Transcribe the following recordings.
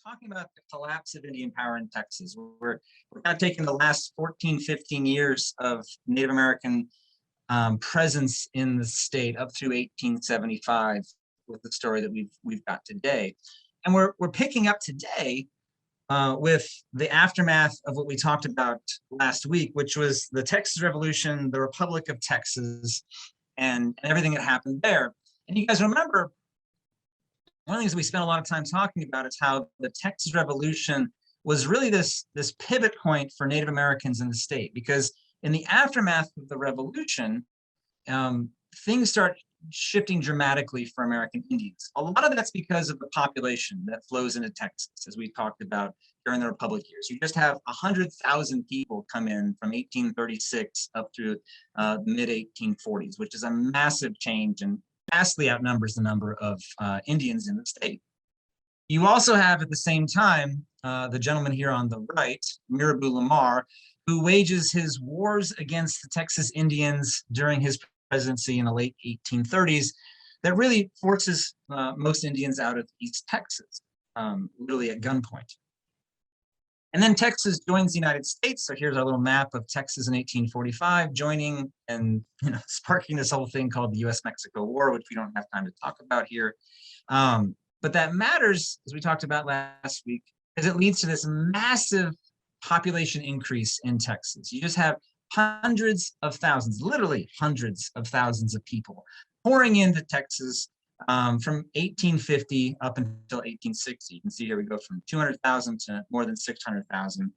talking about the collapse of Indian power in Texas. We're kind of taking the last 14, 15 years of Native American presence in the state up through 1875 with the story that we've got today. And we're picking up today with the aftermath of what we talked about last week, which was the Texas Revolution, the Republic of Texas, and everything that happened there. And you guys remember, one of the things we spent a lot of time talking about is how the Texas Revolution was really this pivot point for Native Americans in the state, because in the aftermath of the revolution, things start shifting dramatically for American Indians. A lot of that's because of the population that flows into Texas, as we talked about during the Republic years. You just have 100,000 people come in from 1836 up through the mid-1840s, which is a massive change and vastly outnumbers the number of Indians in the state. You also have at the same time, the gentleman here on the right, Mirabeau Lamar, who wages his wars against the Texas Indians during his presidency in the late 1830s that really forces most Indians out of East Texas, literally at gunpoint. And then Texas joins the United States. So here's our little map of Texas in 1845, joining and sparking this whole thing called the U.S.-Mexico War, which we don't have time to talk about here. But that matters, as we talked about last week, because it leads to this massive population increase in Texas. You just have hundreds of thousands, literally hundreds of thousands of people pouring into Texas from 1850 up until 1860. You can see here we go from 200,000 to more than 600,000.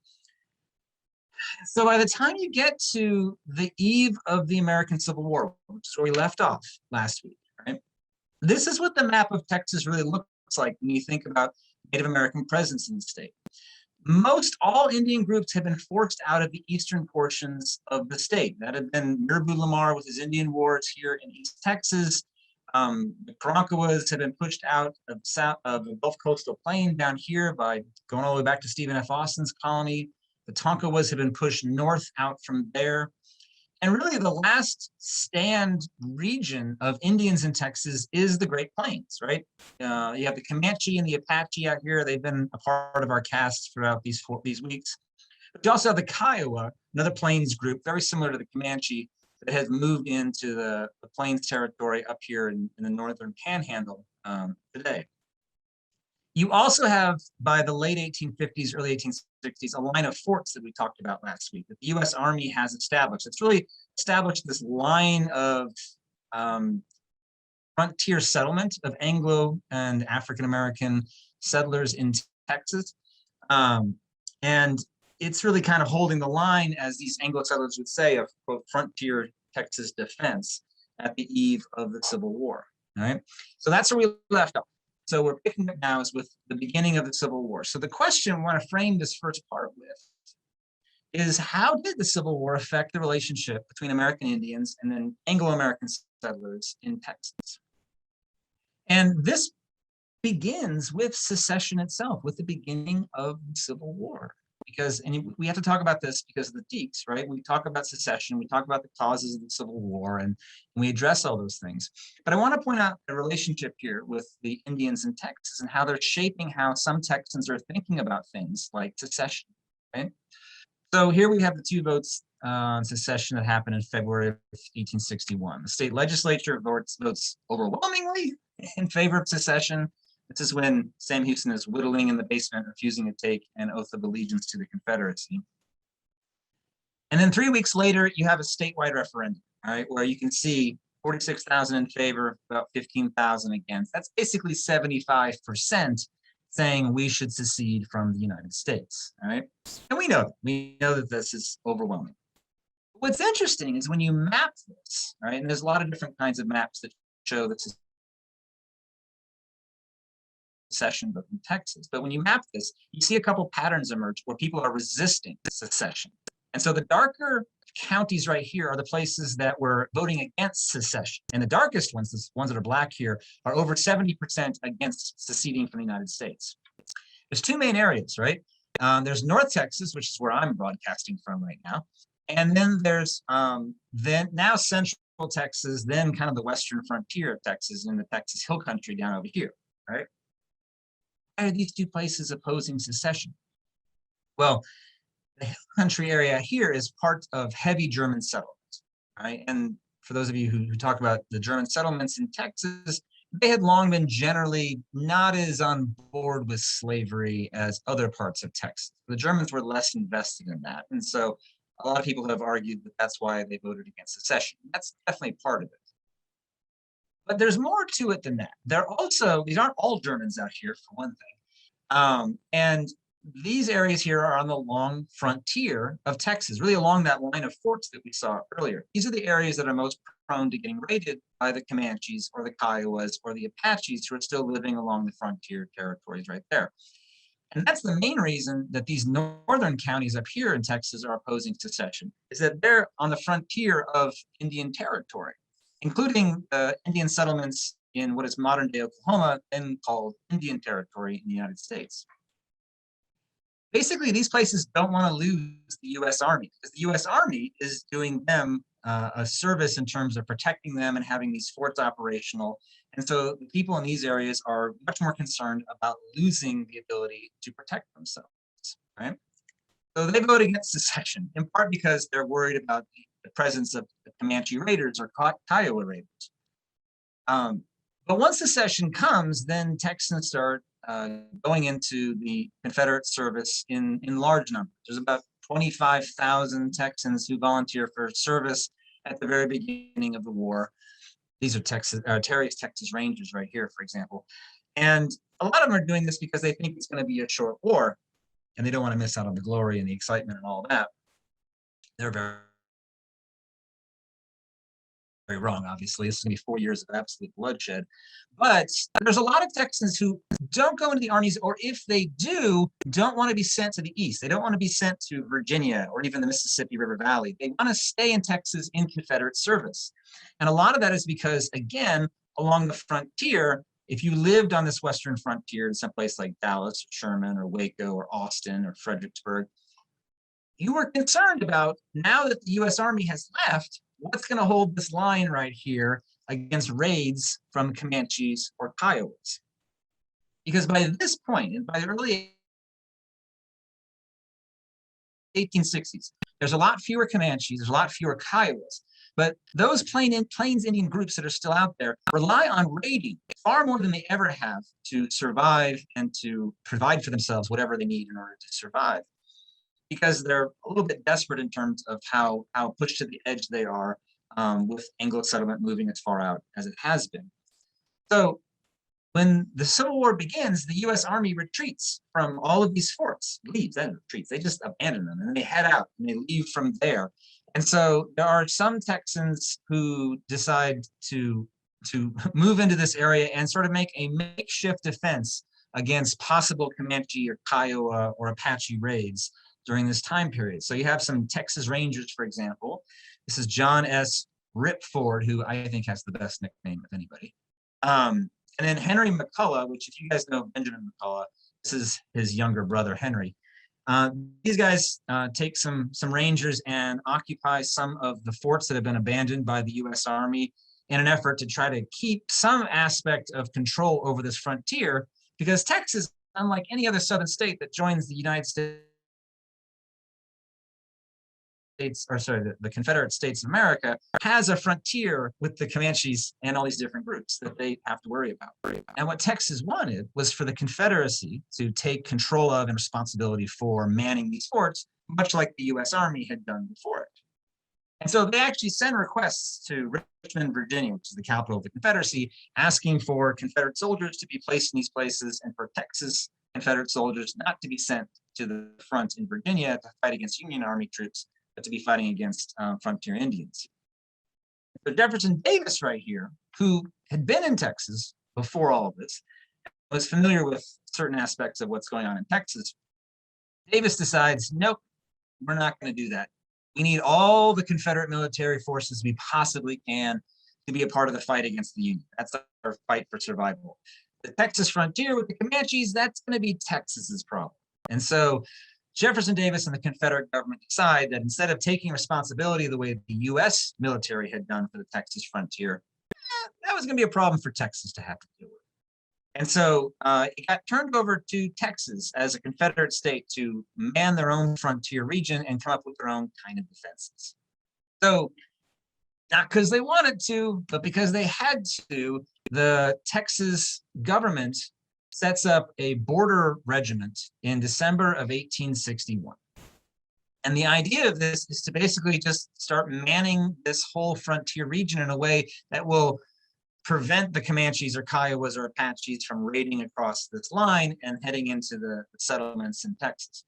So by the time you get to the eve of the American Civil War, which is where we left off last week, right? This is what the map of Texas really looks like when you think about Native American presence in the state. Most all Indian groups have been forced out of the eastern portions of the state. That had been Mirabeau Lamar with his Indian wars here in East Texas. The Karankawas have been pushed out of the Gulf Coastal Plain down here by going all the way back to Stephen F. Austin's colony. The Tonkawas have been pushed north out from there. And really the last stand region of Indians in Texas is the Great Plains, right? You have the Comanche and the Apache out here. They've been a part of our cast throughout these weeks. But you also have the Kiowa, another Plains group, very similar to the Comanche, that has moved into the Plains territory up here in the northern panhandle today. You also have, by the late 1850s, early 1860s, a line of forts that we talked about last week that the U.S. Army has established. It's really established this line of frontier settlement of Anglo and African-American settlers in Texas. And it's really kind of holding the line, as these Anglo settlers would say, of quote, frontier Texas defense at the eve of the Civil War, right? So that's where we left off. So we're picking up now is with the beginning of the Civil War. So the question I want to frame this first part with is, how did the Civil War affect the relationship between American Indians and then Anglo-American settlers in Texas? And this begins with secession itself, with the beginning of the Civil War. Because, and we have to talk about this because of the deeks, right? We talk about secession, we talk about the causes of the Civil War, and we address all those things. But I want to point out the relationship here with the Indians in Texas and how they're shaping how some Texans are thinking about things like secession, right? So here we have the two votes on secession that happened in February of 1861. The state legislature votes overwhelmingly in favor of secession. This is when Sam Houston is whittling in the basement, refusing to take an oath of allegiance to the Confederacy. And then 3 weeks later, you have a statewide referendum, all right, where you can see 46,000 in favor, about 15,000 against. That's basically 75% saying we should secede from the United States, all right? And we know that this is overwhelming. What's interesting is when you map this, right, and there's a lot of different kinds of maps that show this secession, but in Texas. But when you map this, you see a couple patterns emerge where people are resisting secession. And so the darker counties right here are the places that were voting against secession. And the darkest ones, the ones that are black here, are over 70% against seceding from the United States. There's two main areas, right? There's North Texas, which is where I'm broadcasting from right now. And then there's then now Central Texas, then kind of the western frontier of Texas and the Texas Hill Country down over here, right? are these two places opposing secession? Well, the hill country area here is part of heavy German settlements, right? And for those of you who talk about the German settlements in Texas, they had long been generally not as on board with slavery as other parts of Texas. The Germans were less invested in that. And so a lot of people have argued that that's why they voted against secession. That's definitely part of it. But there's more to it than that. These aren't all Germans out here, for one thing. And these areas here are on the long frontier of Texas, really along that line of forts that we saw earlier. These are the areas that are most prone to getting raided by the Comanches or the Kiowas or the Apaches who are still living along the frontier territories right there. And that's the main reason that these northern counties up here in Texas are opposing secession, is that they're on the frontier of Indian territory, including Indian settlements in what is modern-day Oklahoma, then called Indian Territory in the United States. Basically, these places don't want to lose the U.S. Army, because the U.S. Army is doing them a service in terms of protecting them and having these forts operational. And so the people in these areas are much more concerned about losing the ability to protect themselves, right? So they vote against secession, in part because they're worried about the presence of the Comanche raiders or Kiowa raiders. But once secession comes, then Texans start going into the Confederate service in large numbers. There's about 25,000 Texans who volunteer for service at the very beginning of the war. These are Terry's Texas Rangers right here, for example. And a lot of them are doing this because they think it's going to be a short war, and they don't want to miss out on the glory and the excitement and all that. They're very wrong, obviously. This is going to be 4 years of absolute bloodshed. But there's a lot of Texans who don't go into the armies, or if they do, don't want to be sent to the east. They don't want to be sent to Virginia or even the Mississippi River Valley. They want to stay in Texas in Confederate service. And a lot of that is because, again, along the frontier, if you lived on this western frontier in some place like Dallas, or Sherman, or Waco, or Austin, or Fredericksburg, you were concerned about, now that the U.S. Army has left, what's going to hold this line right here against raids from Comanches or Kiowas? Because by this point, and by the early 1860s, there's a lot fewer Comanches, there's a lot fewer Kiowas, but those Plains Indian groups that are still out there rely on raiding far more than they ever have to survive and to provide for themselves whatever they need in order to survive, because they're a little bit desperate in terms of how pushed to the edge they are with Anglo settlement moving as far out as it has been. So when the Civil War begins, the U.S. Army retreats from all of these forts, leaves and retreats. They just abandon them and they head out and they leave from there. And so there are some Texans who decide to move into this area and sort of make a makeshift defense against possible Comanche or Kiowa or Apache raids during this time period. So you have some Texas Rangers, for example. This is John S. Ripford, who I think has the best nickname of anybody. And then Henry McCullough, which, if you guys know Benjamin McCullough, this is his younger brother, Henry. These guys take some Rangers and occupy some of the forts that have been abandoned by the U.S. Army in an effort to try to keep some aspect of control over this frontier, because Texas, unlike any other southern state that joins the United States, the Confederate States of America, has a frontier with the Comanches and all these different groups that they have to worry about. And what Texas wanted was for the Confederacy to take control of and responsibility for manning these forts, much like the U.S. Army had done before it. And so they actually send requests to Richmond, Virginia, which is the capital of the Confederacy, asking for Confederate soldiers to be placed in these places and for Texas Confederate soldiers not to be sent to the front in Virginia to fight against Union Army troops, but to be fighting against frontier Indians. So Jefferson Davis right here, who had been in Texas before all of this, was familiar with certain aspects of what's going on in Texas. Davis decides, nope, we're not going to do that. We need all the Confederate military forces we possibly can to be a part of the fight against the Union. That's our fight for survival. The Texas frontier with the Comanches, that's going to be Texas's problem. And so Jefferson Davis and the Confederate government decide that instead of taking responsibility the way the U.S. military had done for the Texas frontier, that was going to be a problem for Texas to have to deal with. And so it got turned over to Texas as a Confederate state to man their own frontier region and come up with their own kind of defenses. So not because they wanted to, but because they had to, the Texas government sets up a border regiment in December of 1861. And the idea of this is to basically just start manning this whole frontier region in a way that will prevent the Comanches or Kiowas or Apaches from raiding across this line and heading into the settlements in Texas.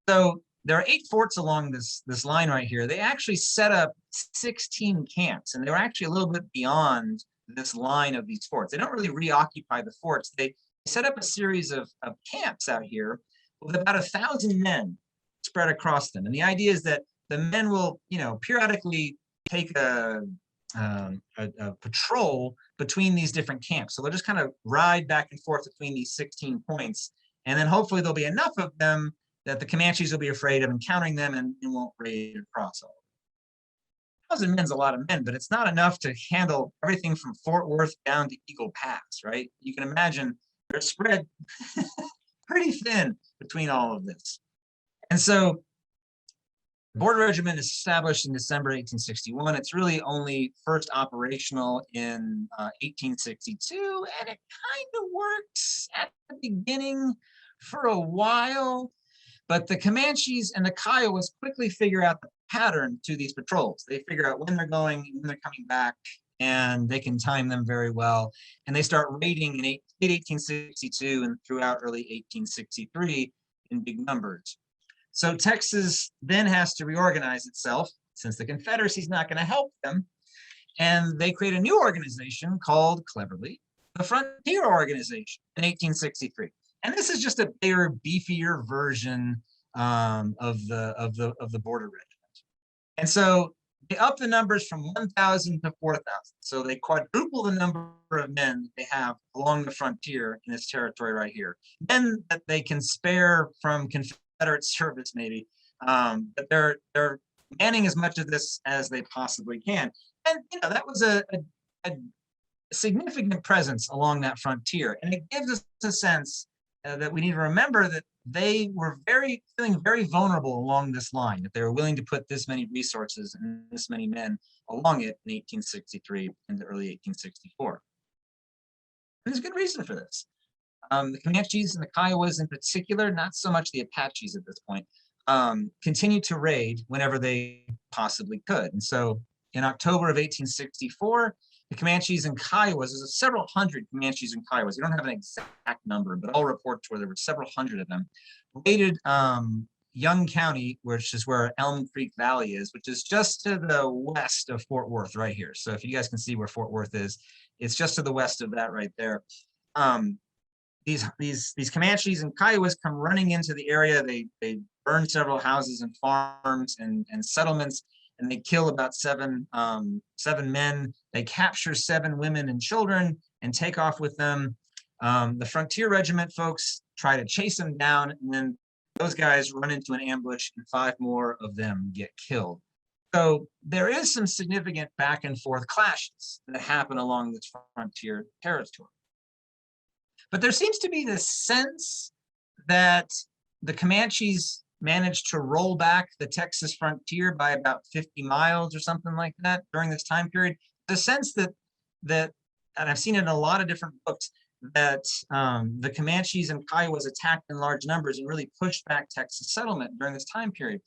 So there are 8 forts along this line right here. They actually set up 16 camps, and they were actually a little bit beyond this line of these forts. They don't really reoccupy the forts. They set up a series of camps out here with about 1,000 men spread across them. And the idea is that the men will, periodically take a patrol between these different camps. So they'll just kind of ride back and forth between these 16 points. And then hopefully there'll be enough of them that the Comanches will be afraid of encountering them and won't raid across all. 1,000 men's a lot of men, but it's not enough to handle everything from Fort Worth down to Eagle Pass, right? You can imagine they're spread pretty thin between all of this. And so the Border Regiment is established in December 1861. It's really only first operational in 1862, and it kind of works at the beginning for a while. But the Comanches and the Kiowas quickly figure out the pattern to these patrols. They figure out when they're going, when they're coming back, and they can time them very well. And they start raiding in late 1862 and throughout early 1863 in big numbers. So Texas then has to reorganize itself since the Confederacy is not going to help them. And they create a new organization called, cleverly, the Frontier Organization in 1863. And this is just a bigger, beefier version of the Border Regiment. And so they up the numbers from 1,000 to 4,000. So they quadruple the number of men that they have along the frontier in this territory right here. Men that they can spare from Confederate service, maybe, but they're manning as much of this as they possibly can. And that was a significant presence along that frontier, and it gives us a sense that we need to remember that they were feeling very vulnerable along this line, that they were willing to put this many resources and this many men along it in 1863 and early 1864. And there's good reason for this. The Comanches and the Kiowas in particular, not so much the Apaches at this point, continued to raid whenever they possibly could. And so in October of 1864, the Comanches and Kiowas, there's several hundred Comanches and Kiowas. We don't have an exact number, but all reports where there were several hundred of them, raided Young County, which is where Elm Creek Valley is, which is just to the west of Fort Worth right here. So if you guys can see where Fort Worth is, it's just to the west of that right there. These Comanches and Kiowas come running into the area. They burn several houses and farms and settlements, and they kill about seven men. They capture 7 women and children and take off with them. The Frontier Regiment folks try to chase them down, and then those guys run into an ambush, and 5 more of them get killed. So there is some significant back and forth clashes that happen along this frontier territory. But there seems to be this sense that the Comanches managed to roll back the Texas frontier by about 50 miles or something like that during this time period. The sense that, and I've seen it in a lot of different books, that the Comanches and Kiowas attacked in large numbers and really pushed back Texas settlement during this time period.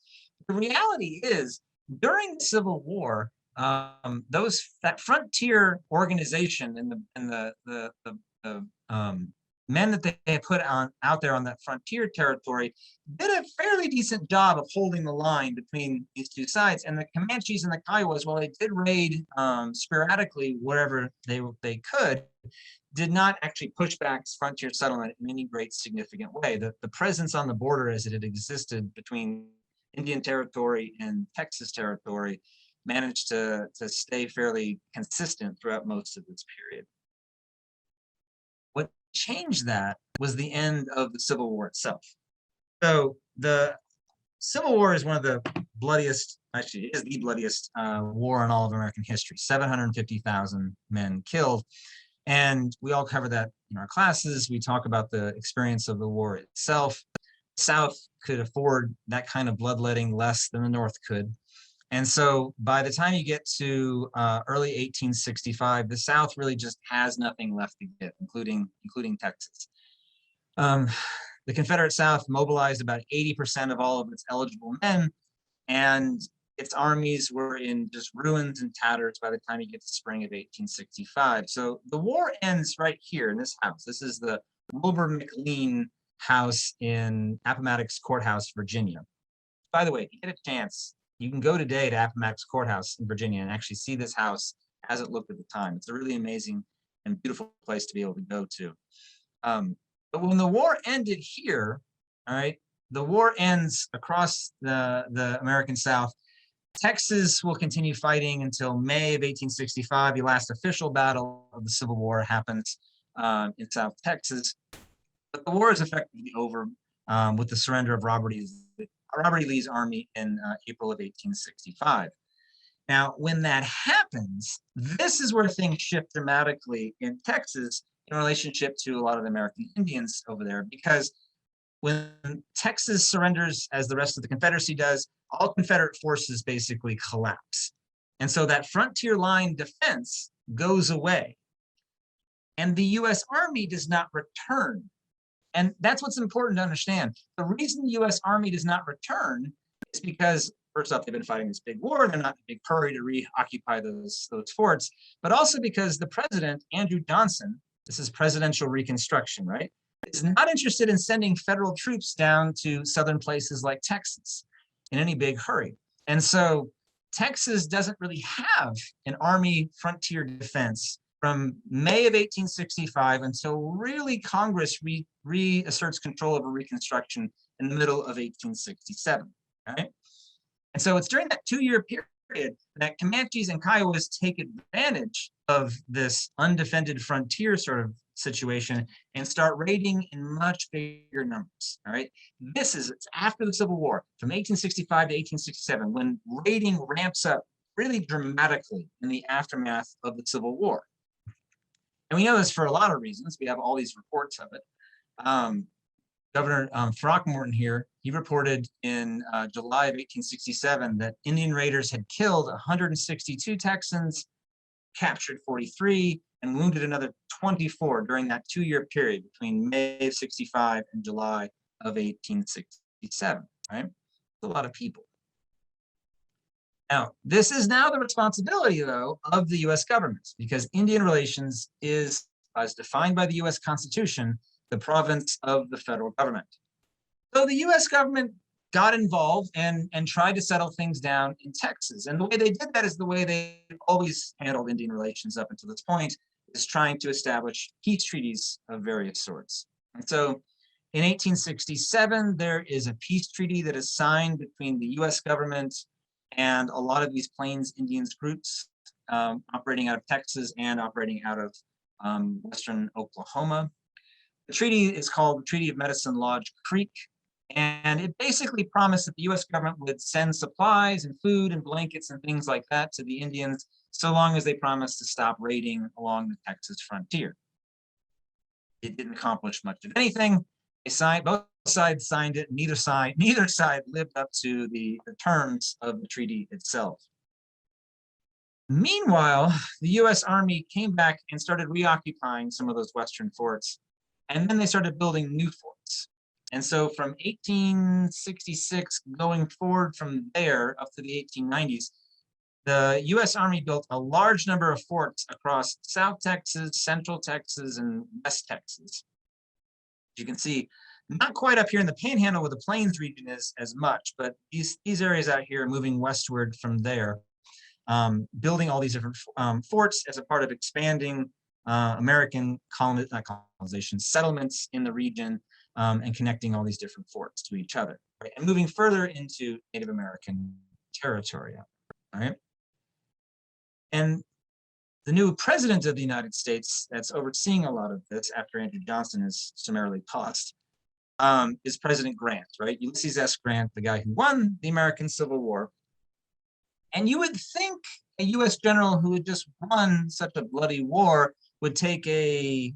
The reality is, during the Civil War, that frontier organization and the men that they put out there on that frontier territory did a fairly decent job of holding the line between these two sides. And the Comanches and the Kiowas, while they did raid sporadically wherever they could, did not actually push back frontier settlement in any great significant way. The presence on the border as it had existed between Indian territory and Texas territory managed to stay fairly consistent throughout most of this period. What changed that was the end of the Civil War itself. So the Civil War is one of the bloodiest, actually it is the bloodiest war in all of American history. 750,000 men killed. And we all cover that in our classes. We talk about the experience of the war itself. The South could afford that kind of bloodletting less than the North could. And so by the time you get to early 1865, the South really just has nothing left to give, including Texas. The Confederate South mobilized about 80% of all of its eligible men, and its armies were in just ruins and tatters by the time you get to spring of 1865. So the war ends right here in this house. This is the Wilbur McLean house in Appomattox Courthouse, Virginia. By the way, if you get a chance, you can go today to Appomattox Courthouse in Virginia and actually see this house as it looked at the time. It's a really amazing and beautiful place to be able to go to. But when the war ended here, all right, the war ends across the American South. Texas will continue fighting until May of 1865. The last official battle of the Civil War happens in South Texas. But the war is effectively over with the surrender of Robert E. Lee's army in April of 1865. Now, when that happens, this is where things shift dramatically in Texas in relationship to a lot of the American Indians over there, because when Texas surrenders, as the rest of the Confederacy does, all Confederate forces basically collapse. And so that frontier line defense goes away. And the US Army does not return. And that's what's important to understand. The reason the US Army does not return is because, first off, they've been fighting this big war. They're not in a big hurry to reoccupy those forts, but also because the president, Andrew Johnson, this is presidential reconstruction, right, is not interested in sending federal troops down to southern places like Texas in any big hurry. And so Texas doesn't really have an army frontier defense from May of 1865 until really Congress reasserts control over Reconstruction in the middle of 1867, right? And so it's during that 2-year period that Comanches and Kiowas take advantage of this undefended frontier sort of situation and start raiding in much bigger numbers, all right? It's after the Civil War, from 1865 to 1867, when raiding ramps up really dramatically in the aftermath of the Civil War. And we know this for a lot of reasons. We have all these reports of it. Governor Throckmorton here, he reported in July of 1867 that Indian raiders had killed 162 Texans, captured 43, and wounded another 24 during that 2-year period between May of 65 and July of 1867, right? That's a lot of people. Now, this is now the responsibility, though, of the US government, because Indian relations is, as defined by the US Constitution, the province of the federal government. So the US government got involved and tried to settle things down in Texas. And the way they did that is the way they always handled Indian relations up until this point, is trying to establish peace treaties of various sorts. And so in 1867, there is a peace treaty that is signed between the US government and a lot of these Plains Indians groups operating out of Texas and operating out of western Oklahoma. The treaty is called the Treaty of Medicine Lodge Creek, and it basically promised that the US government would send supplies and food and blankets and things like that to the Indians, so long as they promised to stop raiding along the Texas frontier. It didn't accomplish much of anything. Both sides signed it. Neither side lived up to the terms of the treaty itself. Meanwhile, the US Army came back and started reoccupying some of those western forts, and then they started building new forts. And so from 1866 going forward from there up to the 1890s, the US Army built a large number of forts across South Texas, Central Texas, and West Texas. You can see, not quite up here in the Panhandle where the Plains region is as much, but these areas out here moving westward from there, building all these different forts as a part of expanding American settlements in the region, and connecting all these different forts to each other, right? And moving further into Native American territory, right? And the new president of the United States that's overseeing a lot of this after Andrew Johnson is summarily tossed is President Grant, right? Ulysses S. Grant, the guy who won the American Civil War. And you would think a US general who had just won such a bloody war would take a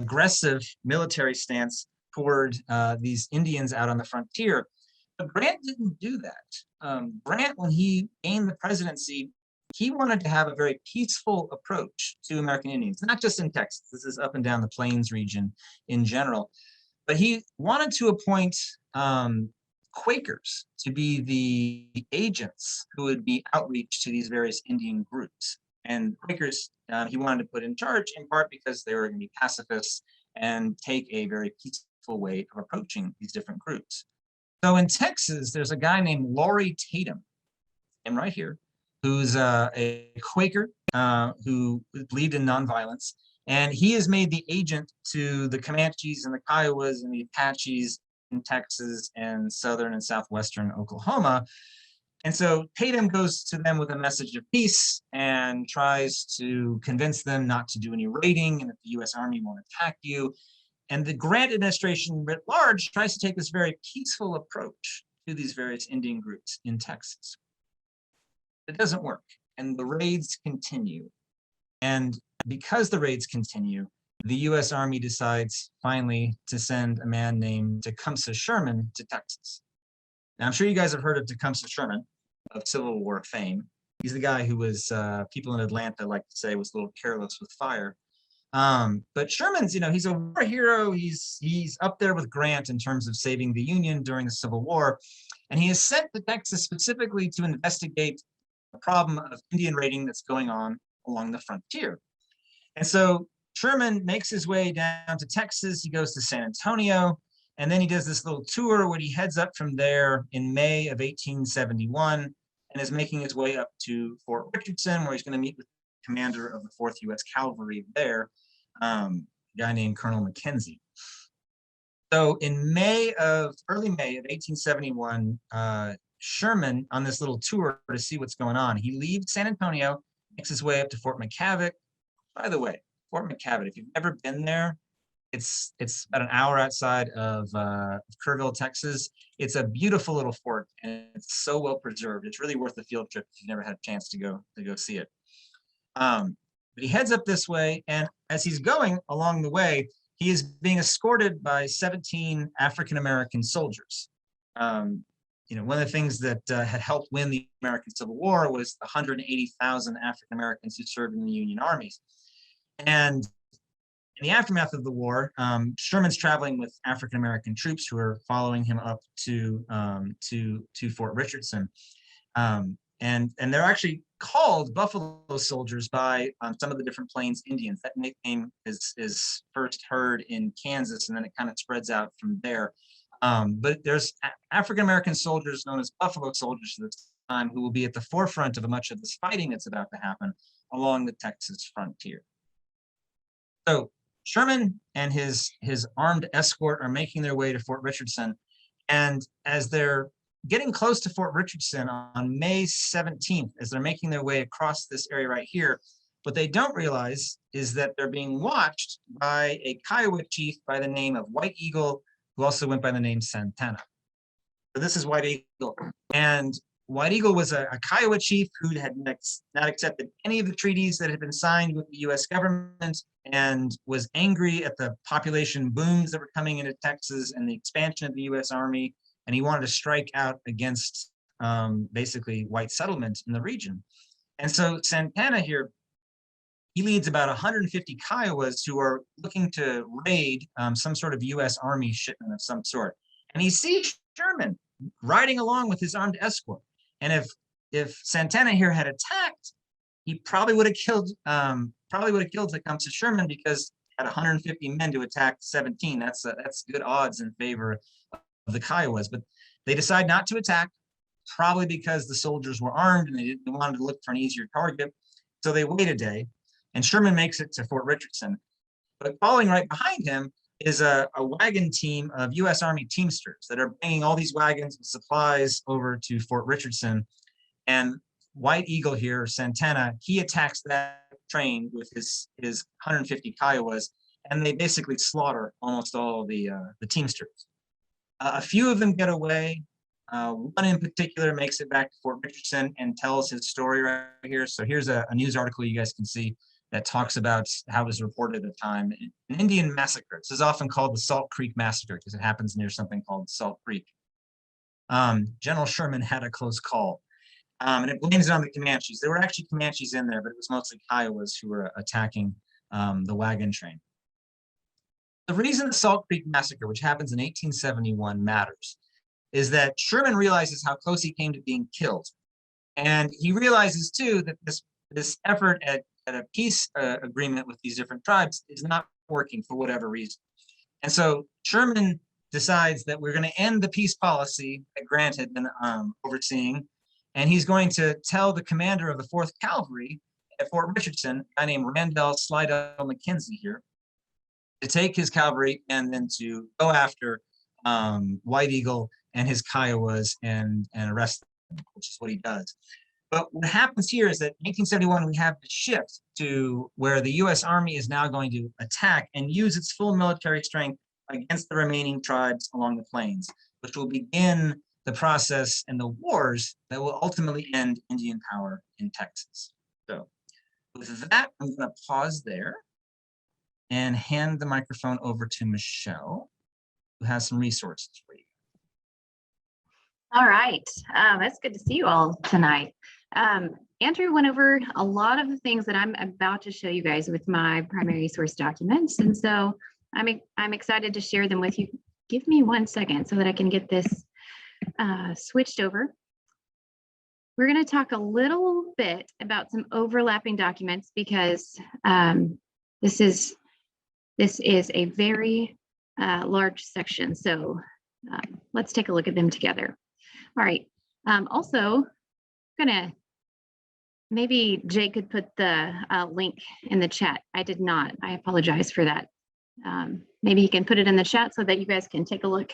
aggressive military stance toward these Indians out on the frontier. But Grant didn't do that. Grant, when he gained the presidency, he wanted to have a very peaceful approach to American Indians, not just in Texas. This is up and down the Plains region in general. But he wanted to appoint Quakers to be the agents who would be outreach to these various Indian groups. And Quakers he wanted to put in charge, in part because they were going to be pacifists and take a very peaceful way of approaching these different groups. So in Texas, there's a guy named Laurie Tatum, and right here, who's a Quaker who believed in nonviolence. And he is made the agent to the Comanches and the Kiowas and the Apaches in Texas and southern and southwestern Oklahoma. And so Tatum goes to them with a message of peace and tries to convince them not to do any raiding and that the US Army won't attack you. And the Grant administration writ large tries to take this very peaceful approach to these various Indian groups in Texas. It doesn't work, and the raids continue. And because the raids continue, the US Army decides finally to send a man named Tecumseh Sherman to Texas. Now, I'm sure you guys have heard of Tecumseh Sherman of Civil War fame. He's the guy who was, people in Atlanta like to say, was a little careless with fire. But Sherman's, he's a war hero. He's up there with Grant in terms of saving the Union during the Civil War. And he is sent to Texas specifically to investigate the problem of Indian raiding that's going on along the frontier. And so Sherman makes his way down to Texas. He goes to San Antonio, and then he does this little tour where he heads up from there in May of 1871 and is making his way up to Fort Richardson, where he's going to meet with the commander of the 4th U.S. Cavalry there, a guy named Colonel Mackenzie. So in early May of 1871, Sherman, on this little tour to see what's going on, he leaves San Antonio, makes his way up to Fort McKavett. By the way, Fort McKavett, if you've never been there, it's about an hour outside of Kerrville, Texas. It's a beautiful little fort, and it's so well preserved. It's really worth the field trip if you've never had a chance to go see it. But he heads up this way, and as he's going along the way, he is being escorted by 17 African-American soldiers. One of the things that had helped win the American Civil War was the 180,000 African-Americans who served in the Union armies. And in the aftermath of the war, Sherman's traveling with African-American troops who are following him up to Fort Richardson. And they're actually called Buffalo Soldiers by some of the different Plains Indians. That nickname is first heard in Kansas, and then it kind of spreads out from there. But there's African-American soldiers known as Buffalo Soldiers at this time who will be at the forefront of much of this fighting that's about to happen along the Texas frontier. So Sherman and his armed escort are making their way to Fort Richardson. And as they're getting close to Fort Richardson on May 17th, as they're making their way across this area right here, what they don't realize is that they're being watched by a Kiowa chief by the name of White Eagle, who also went by the name Santana. So this is White Eagle. And White Eagle was a Kiowa chief who had not accepted any of the treaties that had been signed with the US government and was angry at the population booms that were coming into Texas and the expansion of the US Army. And he wanted to strike out against basically white settlement in the region. And so Santana here, he leads about 150 Kiowas who are looking to raid some sort of US Army shipment of some sort. And he sees Sherman riding along with his armed escort. And if Santana here had attacked, he probably would have killed Tecumseh Sherman, because at 150 men to attack 17, that's good odds in favor of the Kiowas. But they decide not to attack, probably because the soldiers were armed and they wanted to look for an easier target. So they wait a day, and Sherman makes it to Fort Richardson. But following right behind him is a wagon team of US Army Teamsters that are bringing all these wagons and supplies over to Fort Richardson. And White Eagle here, Santana, he attacks that train with his 150 Kiowas, and they basically slaughter almost all the Teamsters. A few of them get away. One in particular makes it back to Fort Richardson and tells his story right here. So here's a news article you guys can see. that talks about how it was reported at the time. An Indian massacre. This is often called the Salt Creek Massacre because it happens near something called Salt Creek. General Sherman had a close call, and it blames it on the Comanches. There were actually Comanches in there, but it was mostly Kiowas who were attacking the wagon train. The reason the Salt Creek Massacre, which happens in 1871, matters is that Sherman realizes how close he came to being killed. And he realizes too that this effort at a peace agreement with these different tribes is not working for whatever reason. And so Sherman decides that we're going to end the peace policy that Grant had been overseeing, and he's going to tell the commander of the 4th Cavalry at Fort Richardson, a guy named Randall Slidell McKenzie here, to take his cavalry and then to go after White Eagle and his Kiowas and arrest them, which is what he does. But what happens here is that in 1871, we have the shift to where the U.S. Army is now going to attack and use its full military strength against the remaining tribes along the plains, which will begin the process and the wars that will ultimately end Indian power in Texas. So with that, I'm going to pause there and hand the microphone over to Michelle, who has some resources for you. All right, that's good to see you all tonight. Andrew went over a lot of the things that I'm about to show you guys with my primary source documents, and so I'm excited to share them with you. Give me 1 second so that I can get this switched over. We're going to talk a little bit about some overlapping documents because this is a very large section. So let's take a look at them together. All right. Also, maybe Jay could put the link in the chat. I did not. I apologize for that. Maybe he can put it in the chat so that you guys can take a look.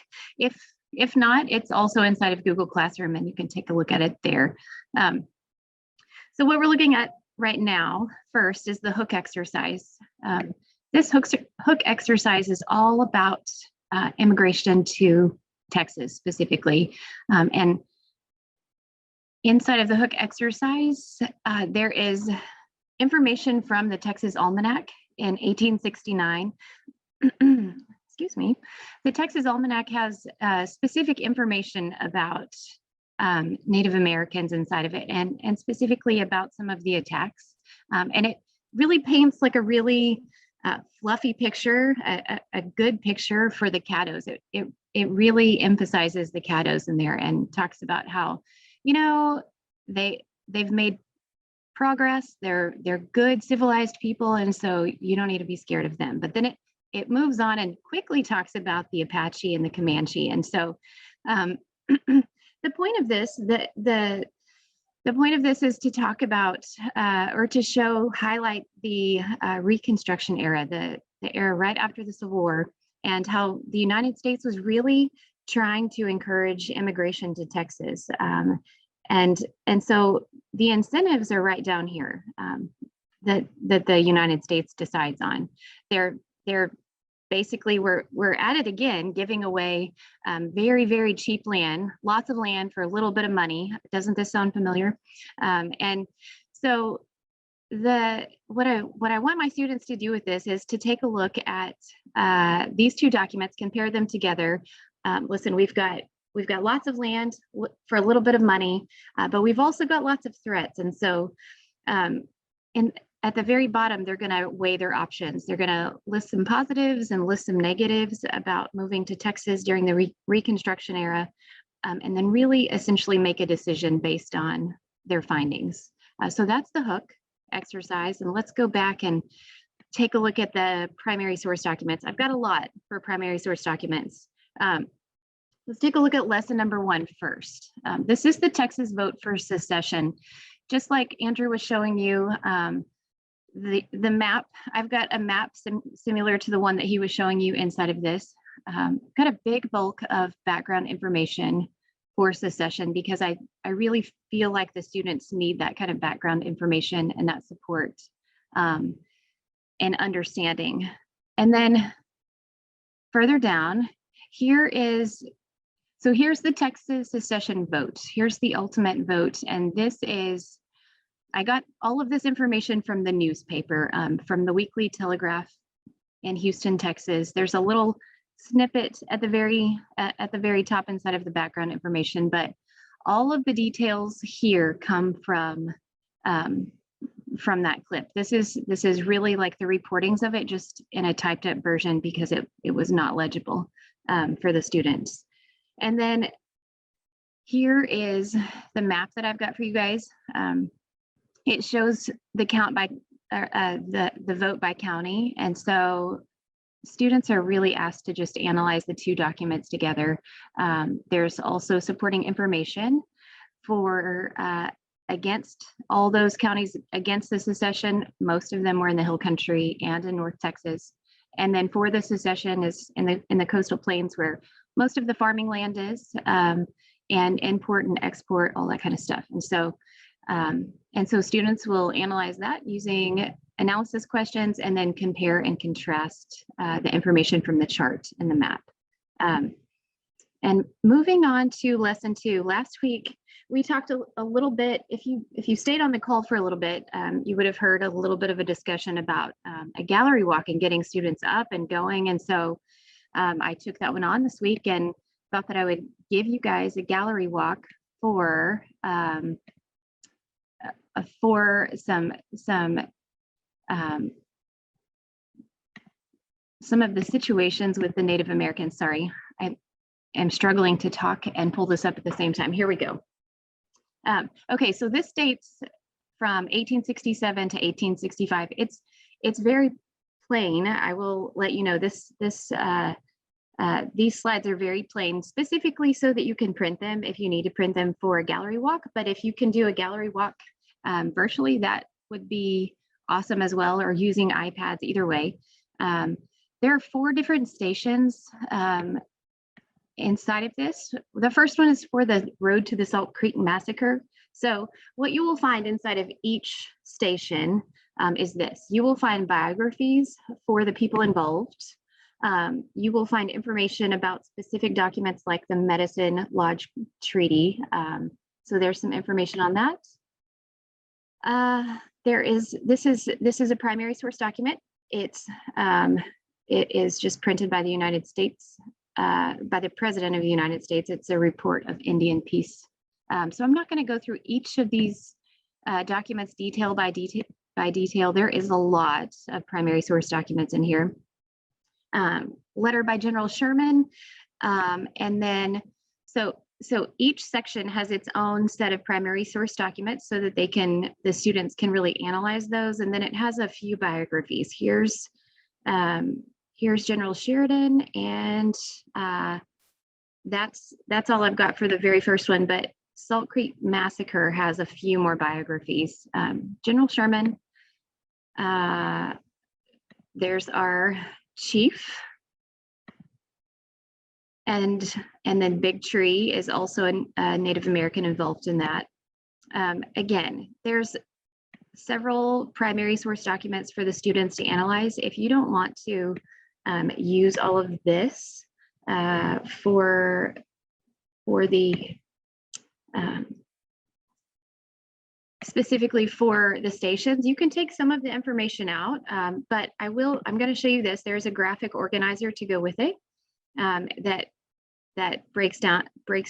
If not, it's also inside of Google Classroom and you can take a look at it there. So what we're looking at right now first is the hook exercise. This hook exercise is all about immigration to Texas specifically. And inside of the hook exercise, there is information from the Texas Almanac in 1869. Excuse me. The Texas Almanac has specific information about Native Americans inside of it, and specifically about some of the attacks. And it really paints like a really fluffy picture, a good picture for the Caddos. It really emphasizes the Caddos in there and talks about how, you know, they've made progress. They're good, civilized people, and so you don't need to be scared of them. But then it moves on and quickly talks about the Apache and the Comanche. And so the point of this, the point of this is to talk about or to highlight the Reconstruction era, the era right after the Civil War, and how the United States was really trying to encourage immigration to Texas. And so the incentives are right down here that the United States decides on. They're basically, we're at it again, giving away very, very cheap land, lots of land for a little bit of money. Doesn't this sound familiar? And so what I want my students to do with this is to take a look at these two documents, compare them together. Listen, we've got lots of land for a little bit of money, but we've also got lots of threats. And so at the very bottom, they're going to weigh their options. They're going to list some positives and list some negatives about moving to Texas during the Reconstruction era, and then really essentially make a decision based on their findings. So that's the hook exercise. And let's go back and take a look at the primary source documents. I've got a lot for primary source documents. Let's take a look at lesson number 1 first. This is the Texas vote for secession. Just like Andrew was showing you, the map, I've got a map similar to the one that he was showing you inside of this. Got a big bulk of background information for secession because I really feel like the students need that kind of background information and that support and understanding. And then further down, here's the Texas secession vote. Here's the ultimate vote. And this is I got all of this information from the newspaper, from the Weekly Telegraph in Houston, Texas. There's a little snippet at the very top inside of the background information, but all of the details here come from that clip. This is really like the reportings of it, just in a typed up version because it was not legible for the students. And then here is the map that I've got for you guys. It shows the count by the vote by county, and so students are really asked to just analyze the two documents together. There's also supporting information for against all those counties against the secession. Most of them were in the Hill Country and in North Texas. And then for the secession is in the coastal plains where most of the farming land is, and import and export, all that kind of stuff. And so students will analyze that using analysis questions and then compare and contrast the information from the chart and the map. And moving on to lesson 2, last week we talked a little bit. If you stayed on the call for a little bit, you would have heard a little bit of a discussion about a gallery walk and getting students up and going. And so I took that one on this week and thought that I would give you guys a gallery walk for some of the situations with the Native Americans. Sorry, I am struggling to talk and pull this up at the same time. Here we go. Okay, so this dates from 1867 to 1865. It's very plain. I will let you know these slides are very plain, specifically so that you can print them if you need to print them for a gallery walk. But if you can do a gallery walk virtually, that would be awesome as well, or using iPads, either way. There are 4 different stations inside of this. The first one is for the Road to the Salt Creek Massacre. So what you will find inside of each station is this. You will find biographies for the people involved. You will find information about specific documents like the Medicine Lodge Treaty. So there's some information on that. This is a primary source document. It is just printed by the United States, by the President of the United States. It's a report of Indian peace. So I'm not going to go through each of these documents detail by detail. There is a lot of primary source documents in here. Letter by General Sherman, and then so each section has its own set of primary source documents so that the students can really analyze those. And then it has a few biographies. Here's General Sheridan, and that's all I've got for the very first one. But Salt Creek Massacre has a few more biographies. General Sherman, there's our chief. And then Big Tree is also a Native American involved in that. Again, there's several primary source documents for the students to analyze. If you don't want to use all of this for the specifically for the stations, you can take some of the information out, but I'm going to show you this. There's a graphic organizer to go with it that breaks the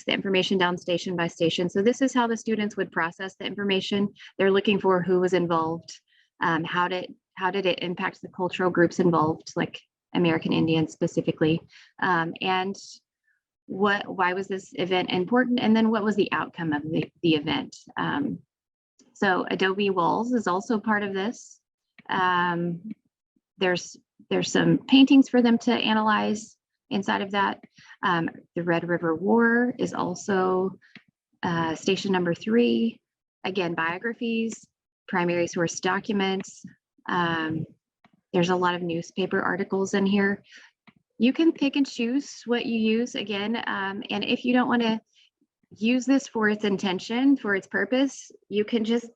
information down station by station. So this is how the students would process the information. They're looking for who was involved, how did it impact the cultural groups involved, like American Indians specifically, and why was this event important, and then what was the outcome of the event. So Adobe Walls is also part of this. There's some paintings for them to analyze inside of that. The Red River War is also station number 3. Again, biographies, primary source documents. There's a lot of newspaper articles in here. You can pick and choose what you use again. And if you don't want to use this for its intention, for its purpose, you can just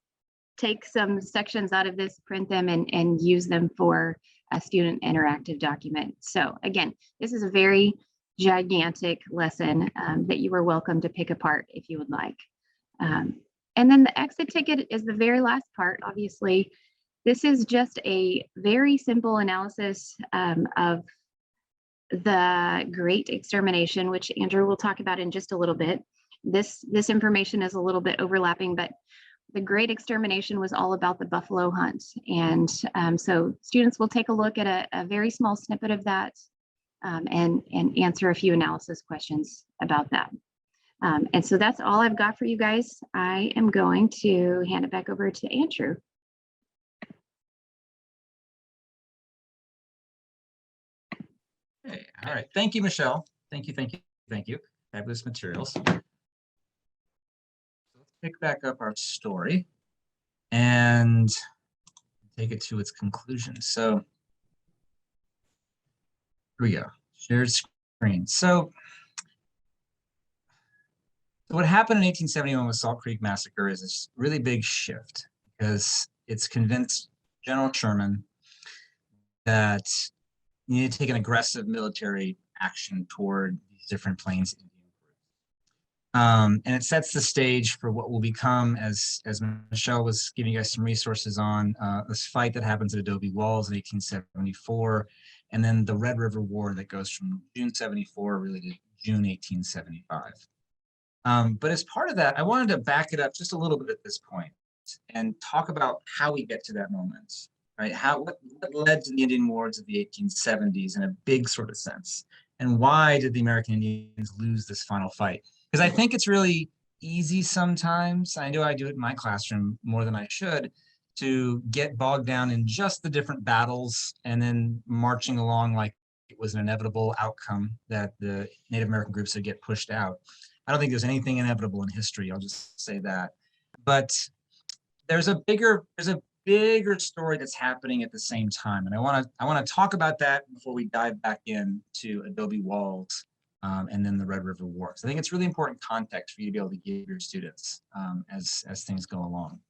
take some sections out of this, print them, and use them for a student interactive document. So again, this is a very gigantic lesson that you are welcome to pick apart if you would like. And then the exit ticket is the very last part, obviously. This is just a very simple analysis of the Great Extermination, which Andrew will talk about in just a little bit. This information is a little bit overlapping, but the Great Extermination was all about the buffalo hunt. And so students will take a look at a very small snippet of that and answer a few analysis questions about that. And so that's all I've got for you guys. I am going to hand it back over to Andrew. Okay. All right. Thank you, Michelle. Thank you. Thank you. Thank you. Fabulous materials. Let's pick back up our story and take it to its conclusion. So here we go. Shared screen. So what happened in 1871 with Salt Creek Massacre is this really big shift because it's convinced General Sherman that you need to take an aggressive military action toward these different Plains Indian groups. And it sets the stage for what will become, as Michelle was giving you guys some resources on, this fight that happens at Adobe Walls in 1874, and then the Red River War that goes from June 74 really to June 1875. But as part of that, I wanted to back it up just a little bit at this point and talk about how we get to that moment. Right? What led to the Indian Wars of the 1870s in a big sort of sense? And why did the American Indians lose this final fight? Because I think it's really easy sometimes, I know I do it in my classroom more than I should, to get bogged down in just the different battles and then marching along like it was an inevitable outcome that the Native American groups would get pushed out. I don't think there's anything inevitable in history, I'll just say that. But there's a bigger story that's happening at the same time. And I want to talk about that before we dive back into Adobe Walls and then the Red River War. So I think it's really important context for you to be able to give your students as things go along.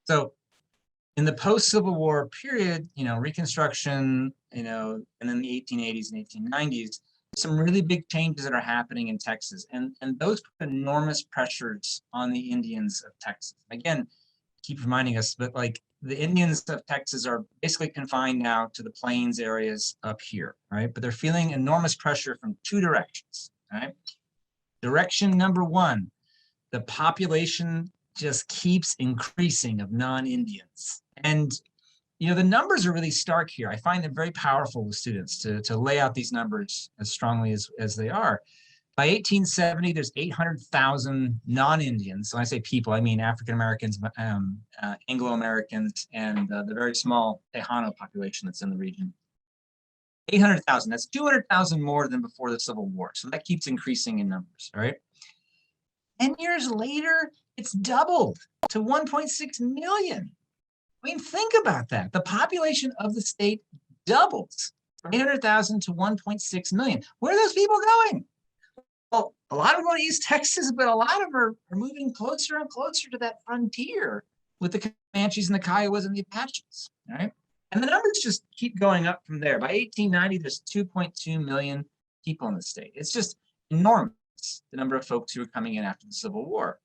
So in the post-Civil War period, Reconstruction, and then the 1880s and 1890s, some really big changes that are happening in Texas. And those put enormous pressures on the Indians of Texas. Again, keep reminding us, but like the Indians of Texas are basically confined now to the plains areas up here, right? But they're feeling enormous pressure from two directions, right? Direction number one, the population just keeps increasing of non-Indians. And, the numbers are really stark here. I find them very powerful with students to lay out these numbers as strongly as they are. By 1870, there's 800,000 non-Indians. So when I say people, I mean African-Americans, Anglo-Americans, and the very small Tejano population that's in the region. 800,000, that's 200,000 more than before the Civil War. So that keeps increasing in numbers, all right? 10 years later, it's doubled to 1.6 million. I mean, think about that. The population of the state doubles from 800,000 to 1.6 million. Where are those people going? Well, a lot of them go to East Texas, but a lot of them are moving closer and closer to that frontier with the Comanches and the Kiowas and the Apaches, right? And the numbers just keep going up from there. By 1890, there's 2.2 million people in the state. It's just enormous, the number of folks who are coming in after the Civil War.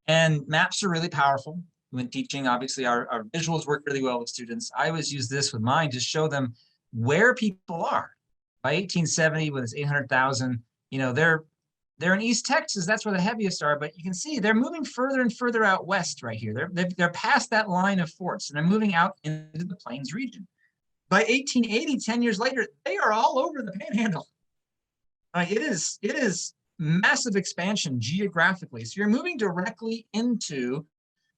And maps are really powerful. When teaching, obviously, our visuals work really well with students. I always use this with mine to show them where people are. By 1870, when it's 800,000, they're in East Texas. That's where the heaviest are. But you can see they're moving further and further out west right here. They're past that line of forts, and they're moving out into the Plains region. By 1880, 10 years later, they are all over the Panhandle. It is massive expansion geographically. So you're moving directly into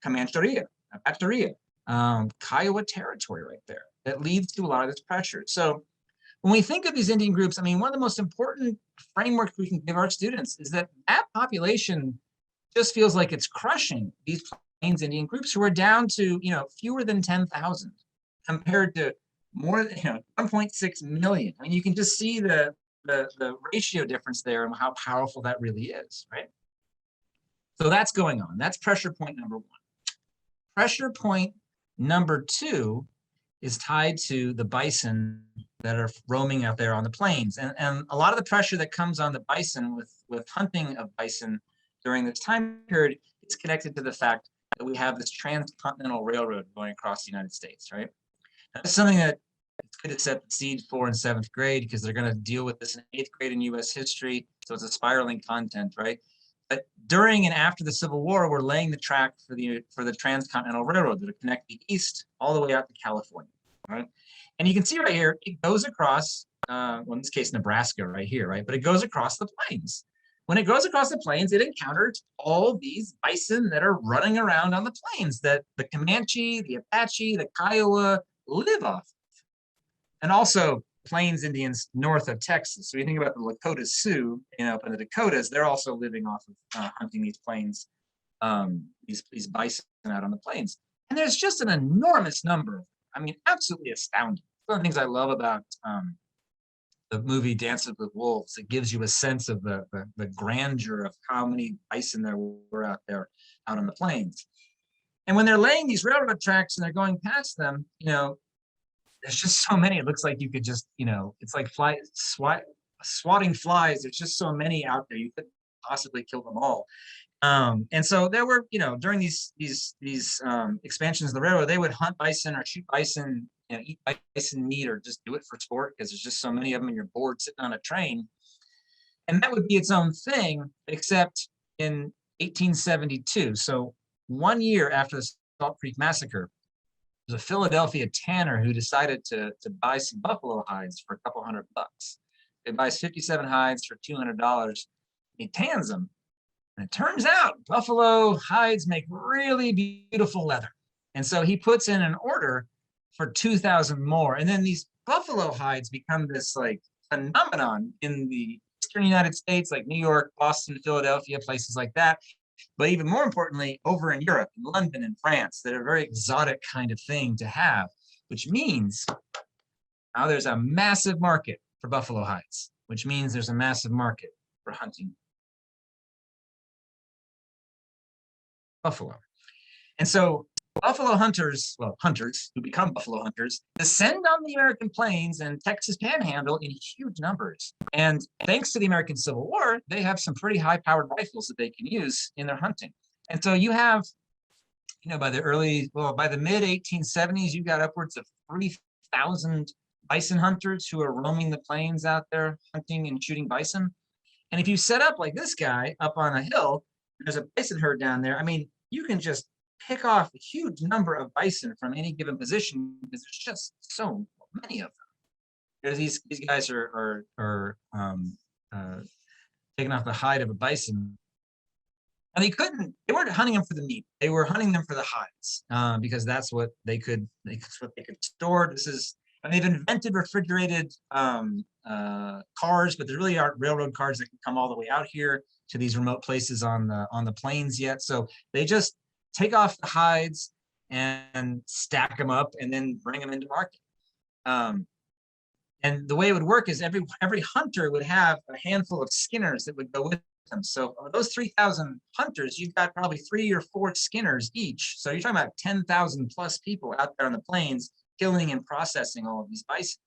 Comancheria, Apacheria, Kiowa territory right there. That leads to a lot of this pressure. So when we think of these Indian groups, I mean, one of the most important frameworks we can give our students is that population just feels like it's crushing these Plains Indian groups who are down to, fewer than 10,000 compared to more than, 1.6 million. I mean, you can just see the ratio difference there and how powerful that really is, right? So that's going on. That's pressure point number one. Pressure point number two is tied to the bison that are roaming out there on the plains. And a lot of the pressure that comes on the bison with hunting of bison during this time period it's connected to the fact that we have this transcontinental railroad going across the United States, right? That's something that it's good to set the seed for in 7th grade because they're going to deal with this in 8th grade in U.S. history. So it's a spiraling content, right? But during and after the Civil War, we're laying the track for the transcontinental railroad that will connect the East all the way out to California, right? And you can see right here, it goes across, well, in this case, Nebraska right here, right? But it goes across the plains. When it goes across the plains, it encounters all these bison that are running around on the plains that the Comanche, the Apache, the Kiowa live off. And also Plains Indians north of Texas. So you think about the Lakota Sioux, up in the Dakotas, they're also living off of hunting these plains, these bison out on the plains. And there's just an enormous number. I mean, absolutely astounding. One of the things I love about the movie Dances with Wolves, it gives you a sense of the grandeur of how many bison there were out there out on the plains. And when they're laying these railroad tracks and they're going past them, there's just so many. It looks like you could just, it's like swatting flies. There's just so many out there. You couldn't possibly kill them all. And so there were, during these expansions of the railroad, they would hunt bison or shoot bison, eat bison meat or just do it for sport because there's just so many of them and you're bored sitting on a train. And that would be its own thing, except in 1872. So 1 year after the Salt Creek Massacre, there's a Philadelphia tanner who decided to buy some buffalo hides for a couple $100. He buys 57 hides for $200. He tans them. And it turns out buffalo hides make really beautiful leather. And so he puts in an order for 2,000 more. And then these buffalo hides become this like phenomenon in the eastern United States, like New York, Boston, Philadelphia, places like that. But even more importantly, over in Europe, in London and France, that are a very exotic kind of thing to have, which means now there's a massive market for buffalo hides, which means there's a massive market for hunting buffalo. And so buffalo hunters, hunters who become buffalo hunters, descend on the American plains and Texas Panhandle in huge numbers. And thanks to the American Civil War, they have some pretty high-powered rifles that they can use in their hunting. And so you have, by the mid-1870s, you got upwards of 3,000 bison hunters who are roaming the plains out there hunting and shooting bison. And if you set up like this guy up on a hill, there's a bison herd down there. I mean, you can just pick off a huge number of bison from any given position because there's just so many of them. There's these guys are taking off the hide of a bison, and they weren't hunting them for the meat. They were hunting them for the hides because that's what they could store. And they've invented refrigerated cars, but there really aren't railroad cars that can come all the way out here to these remote places on the plains yet. So they just take off the hides and stack them up and then bring them into market. And the way it would work is every hunter would have a handful of skinners that would go with them. So of those 3,000 hunters, you've got probably 3 or 4 skinners each. So you're talking about 10,000 plus people out there on the plains killing and processing all of these bison.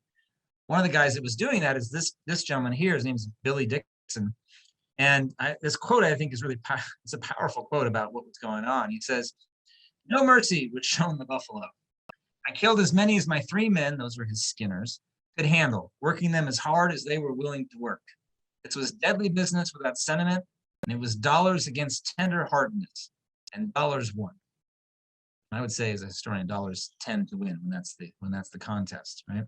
One of the guys that was doing that is this gentleman here. His name is Billy Dixon. And this quote, I think, is really it's a powerful quote about what was going on. He says, "No mercy was shown the buffalo. I killed as many as my 3 men," those were his skinners, "could handle, working them as hard as they were willing to work. This was deadly business without sentiment, and it was dollars against tender hardness, and dollars won." I would say, as a historian, dollars tend to win when that's the contest, right?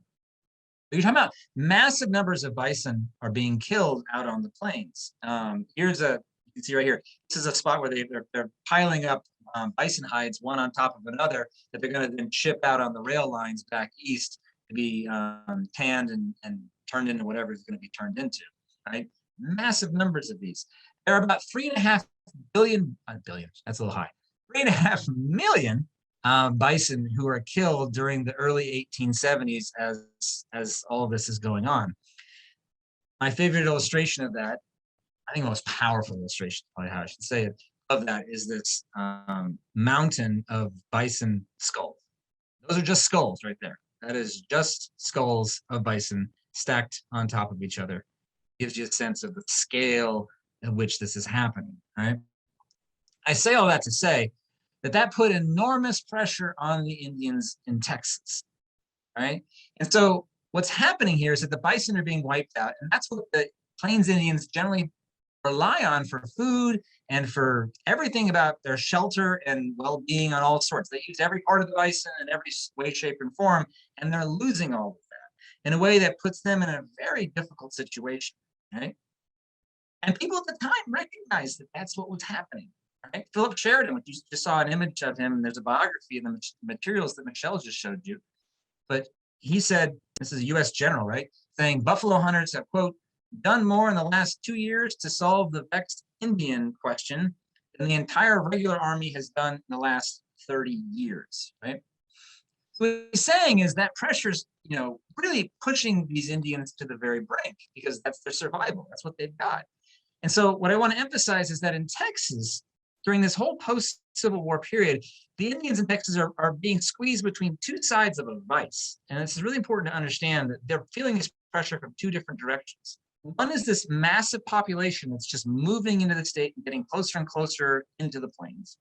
But you're talking about massive numbers of bison are being killed out on the plains. You can see right here, this is a spot where they're piling up bison hides one on top of another that they're going to then ship out on the rail lines back east to be tanned and turned into whatever it's going to be turned into, right? Massive numbers of these. There are about 3.5 billion, that's a little high, 3.5 million bison who are killed during the early 1870s as all of this is going on. My favorite illustration of that, I think the most powerful illustration, probably how I should say it, of that is this mountain of bison skulls. Those are just skulls right there. That is just skulls of bison stacked on top of each other. Gives you a sense of the scale at which this is happening, right? I say all that to say that put enormous pressure on the Indians in Texas, right? And so what's happening here is that the bison are being wiped out, and that's what the Plains Indians generally rely on for food and for everything about their shelter and well-being on all sorts. They use every part of the bison in every way, shape, and form, and they're losing all of that in a way that puts them in a very difficult situation, right? And people at the time recognized that that's what was happening. Right? Philip Sheridan, which you just saw an image of him, and there's a biography in the materials that Michelle just showed you. But he said, this is a US general, right? Saying buffalo hunters have, quote, done more in the last 2 years to solve the vexed Indian question than the entire regular army has done in the last 30 years, right? So what he's saying is that pressure's, really pushing these Indians to the very brink because that's their survival. That's what they've got. And so what I want to emphasize is that in Texas, during this whole post-Civil War period, the Indians in Texas are being squeezed between two sides of a vice. And it's really important to understand that they're feeling this pressure from two different directions. One is this massive population that's just moving into the state and getting closer and closer into the plains.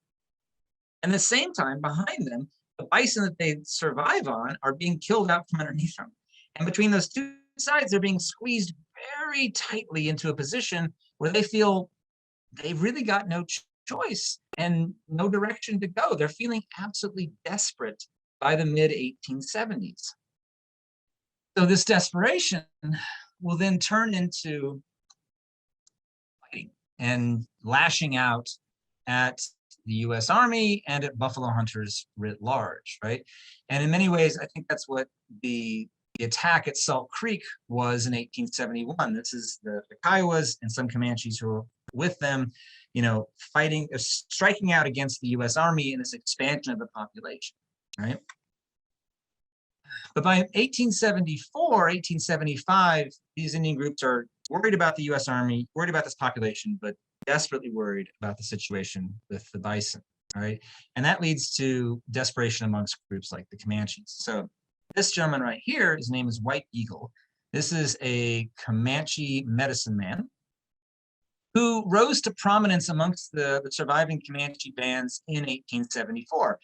And at the same time, behind them, the bison that they survive on are being killed out from underneath them. And between those two sides, they're being squeezed very tightly into a position where they feel they've really got no choice and no direction to go. They're feeling absolutely desperate by the mid-1870s. So this desperation will then turn into fighting and lashing out at the US Army and at buffalo hunters writ large, right? And in many ways, I think that's what the attack at Salt Creek was in 1871. This is the Kiowas and some Comanches who were with them, fighting, striking out against the US Army in this expansion of the population, right? But by 1874, 1875, these Indian groups are worried about the US Army, worried about this population, but desperately worried about the situation with the bison, all right? And that leads to desperation amongst groups like the Comanches. So this gentleman right here, his name is White Eagle. This is a Comanche medicine man who rose to prominence amongst the surviving Comanche bands in 1874.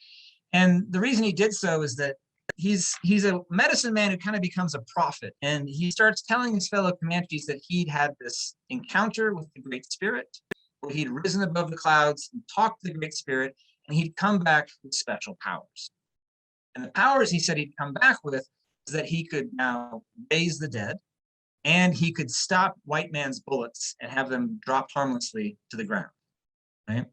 And the reason he did so is that he's a medicine man who kind of becomes a prophet, and he starts telling his fellow Comanches that he'd had this encounter with the Great Spirit, where he'd risen above the clouds and talked to the Great Spirit, and he'd come back with special powers. And the powers he said he'd come back with is that he could now raise the dead, and he could stop white man's bullets and have them drop harmlessly to the ground, right?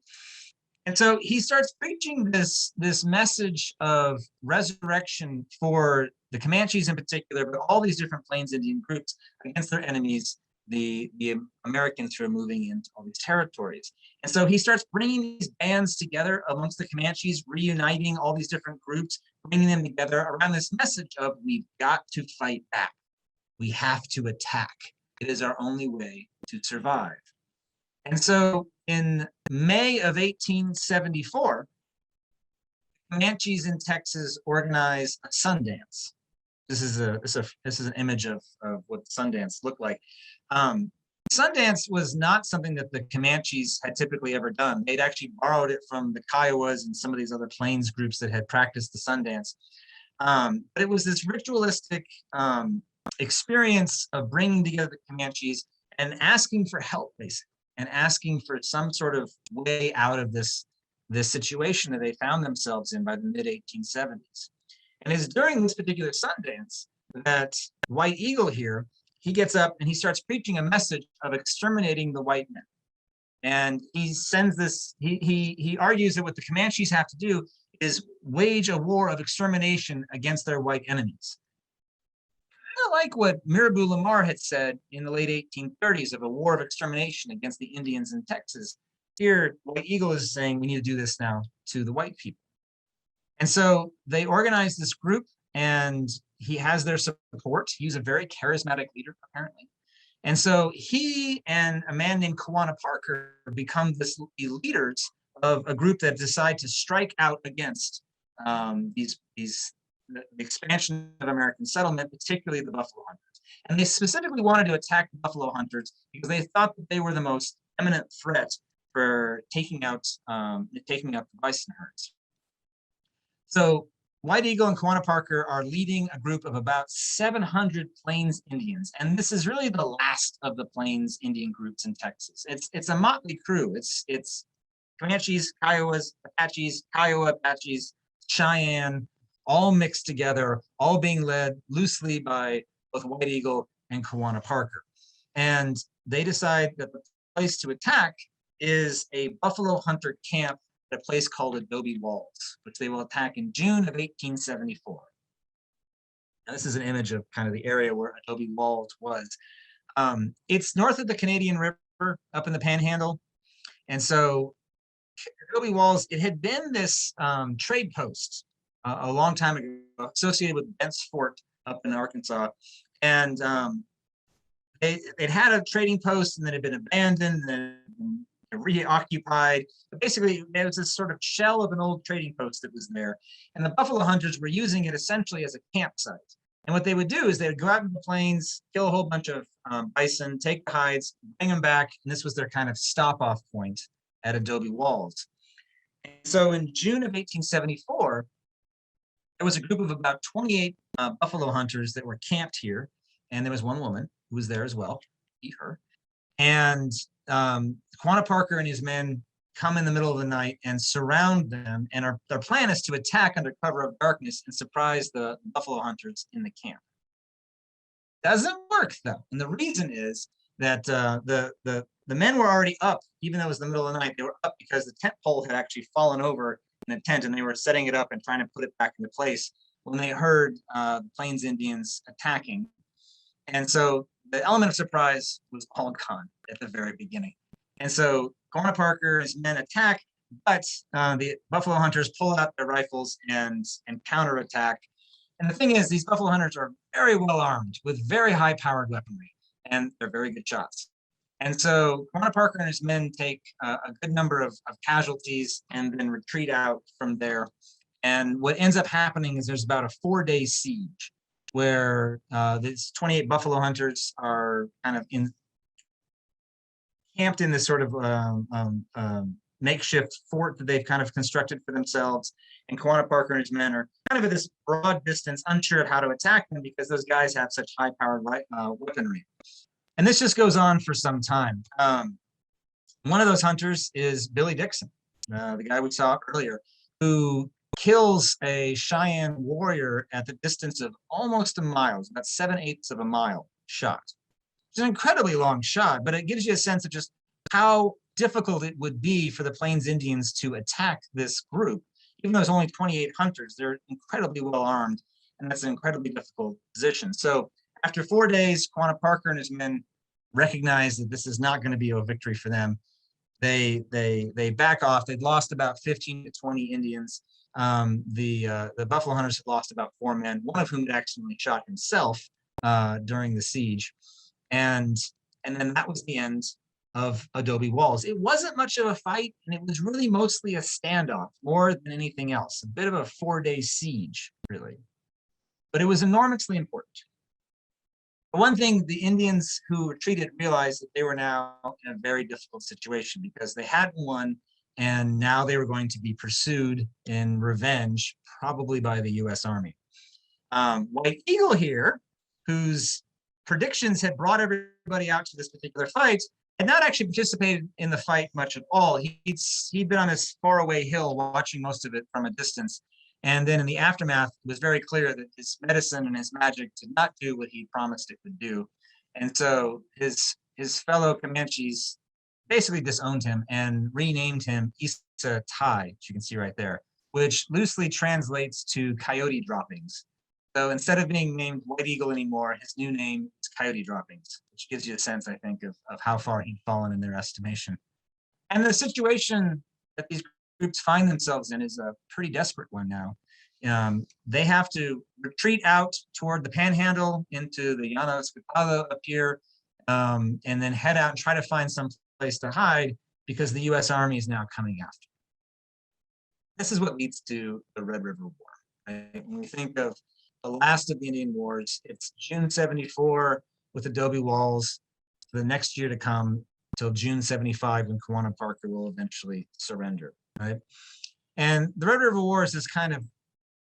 And so he starts preaching this message of resurrection for the Comanches in particular, but all these different Plains Indian groups against their enemies, the Americans who are moving into all these territories. And so he starts bringing these bands together amongst the Comanches, reuniting all these different groups, bringing them together around this message of we've got to fight back. We have to attack. It is our only way to survive. And so in May of 1874, Comanches in Texas organized a Sundance. This is an image of what Sundance looked like. Sundance was not something that the Comanches had typically ever done. They'd actually borrowed it from the Kiowas and some of these other Plains groups that had practiced the Sundance. But it was this ritualistic experience of bringing together the Comanches and asking for help, basically, and asking for some sort of way out of this situation that they found themselves in by the mid-1870s. And it's during this particular Sundance that White Eagle here, he gets up and he starts preaching a message of exterminating the white men. And he sends this, he argues that what the Comanches have to do is wage a war of extermination against their white enemies. Kind of like what Mirabeau Lamar had said in the late 1830s of a war of extermination against the Indians in Texas. Here, White Eagle is saying we need to do this now to the white people. And so they organize this group, and he has their support. He's a very charismatic leader, apparently. And so he and a man named Kawana Parker become the leaders of a group that decide to strike out against the expansion of American settlement, particularly the buffalo hunters. And they specifically wanted to attack the buffalo hunters because they thought that they were the most eminent threat for taking out the bison herds. So White Eagle and Quanah Parker are leading a group of about 700 Plains Indians, and this is really the last of the Plains Indian groups in Texas. It's a motley crew. It's Comanches, Kiowas, Apaches, Kiowa Apaches, Cheyenne, all mixed together, all being led loosely by both White Eagle and Quanah Parker. And they decide that the place to attack is a buffalo hunter camp at a place called Adobe Walls, which they will attack in June of 1874. Now, this is an image of kind of the area where Adobe Walls was. It's north of the Canadian River, up in the Panhandle. And so Adobe Walls, it had been this trade post a long time ago, associated with Bent's Fort up in Arkansas. And it had a trading post, and then it had been abandoned and reoccupied. But basically, it was this sort of shell of an old trading post that was there. And the buffalo hunters were using it essentially as a campsite. And what they would do is they would go out in the plains, kill a whole bunch of bison, take the hides, bring them back. And this was their kind of stop-off point at Adobe Walls. And so in June of 1874, there was a group of about 28 buffalo hunters that were camped here. And there was one woman who was there as well, her. And Quanah Parker and his men come in the middle of the night and surround them. And their plan is to attack under cover of darkness and surprise the buffalo hunters in the camp. Doesn't work though. And the reason is that the men were already up, even though it was the middle of the night. They were up because the tent pole had actually fallen over in the tent, and they were setting it up and trying to put it back into place when they heard the Plains Indians attacking. And so the element of surprise was all gone at the very beginning. And so Quanah Parker and his men attack, but the buffalo hunters pull out their rifles and counterattack. And the thing is, these buffalo hunters are very well armed with very high-powered weaponry, and they're very good shots. And so Quanah Parker and his men take a good number of casualties and then retreat out from there. And what ends up happening is there's about a 4-day siege where these 28 buffalo hunters are kind of camped in this sort of makeshift fort that they've kind of constructed for themselves. And Quanah Parker and his men are kind of at this broad distance, unsure of how to attack them because those guys have such high-powered weaponry. And this just goes on for some time. One of those hunters is Billy Dixon, the guy we saw earlier, who kills a Cheyenne warrior at the distance of almost a mile, about 7/8 of a mile shot. It's an incredibly long shot, but it gives you a sense of just how difficult it would be for the Plains Indians to attack this group. Even though there's only 28 hunters, they're incredibly well armed, and that's an incredibly difficult position. So after 4 days, Quanah Parker and his men recognize that this is not going to be a victory for them. They back off. They'd lost about 15 to 20 Indians. The buffalo hunters had lost about 4 men, one of whom had accidentally shot himself during the siege. And then that was the end of Adobe Walls. It wasn't much of a fight, and it was really mostly a standoff more than anything else, a bit of a 4-day siege, really. But it was enormously important. One thing the Indians who retreated realized that they were now in a very difficult situation because they hadn't won, and now they were going to be pursued in revenge, probably by the U.S. Army. White Eagle here, whose predictions had brought everybody out to this particular fight, had not actually participated in the fight much at all. He'd been on this faraway hill watching most of it from a distance. And then in the aftermath, it was very clear that his medicine and his magic did not do what he promised it would do. And so his fellow Comanches basically disowned him and renamed him Isa Tai, which you can see right there, which loosely translates to coyote droppings. So instead of being named White Eagle anymore, his new name is Coyote Droppings, which gives you a sense, I think, of how far he'd fallen in their estimation. And the situation that these groups find themselves in is a pretty desperate one now. They have to retreat out toward the Panhandle into the Llanos de Palo up here, and then head out and try to find some place to hide because the U.S. Army is now coming after. This is what leads to the Red River War. Right? When we think of the last of the Indian Wars, it's June 74 with Adobe Walls. The next year to come, till June 75, when Kawana Parker will eventually surrender, right? And the Red River War is this kind of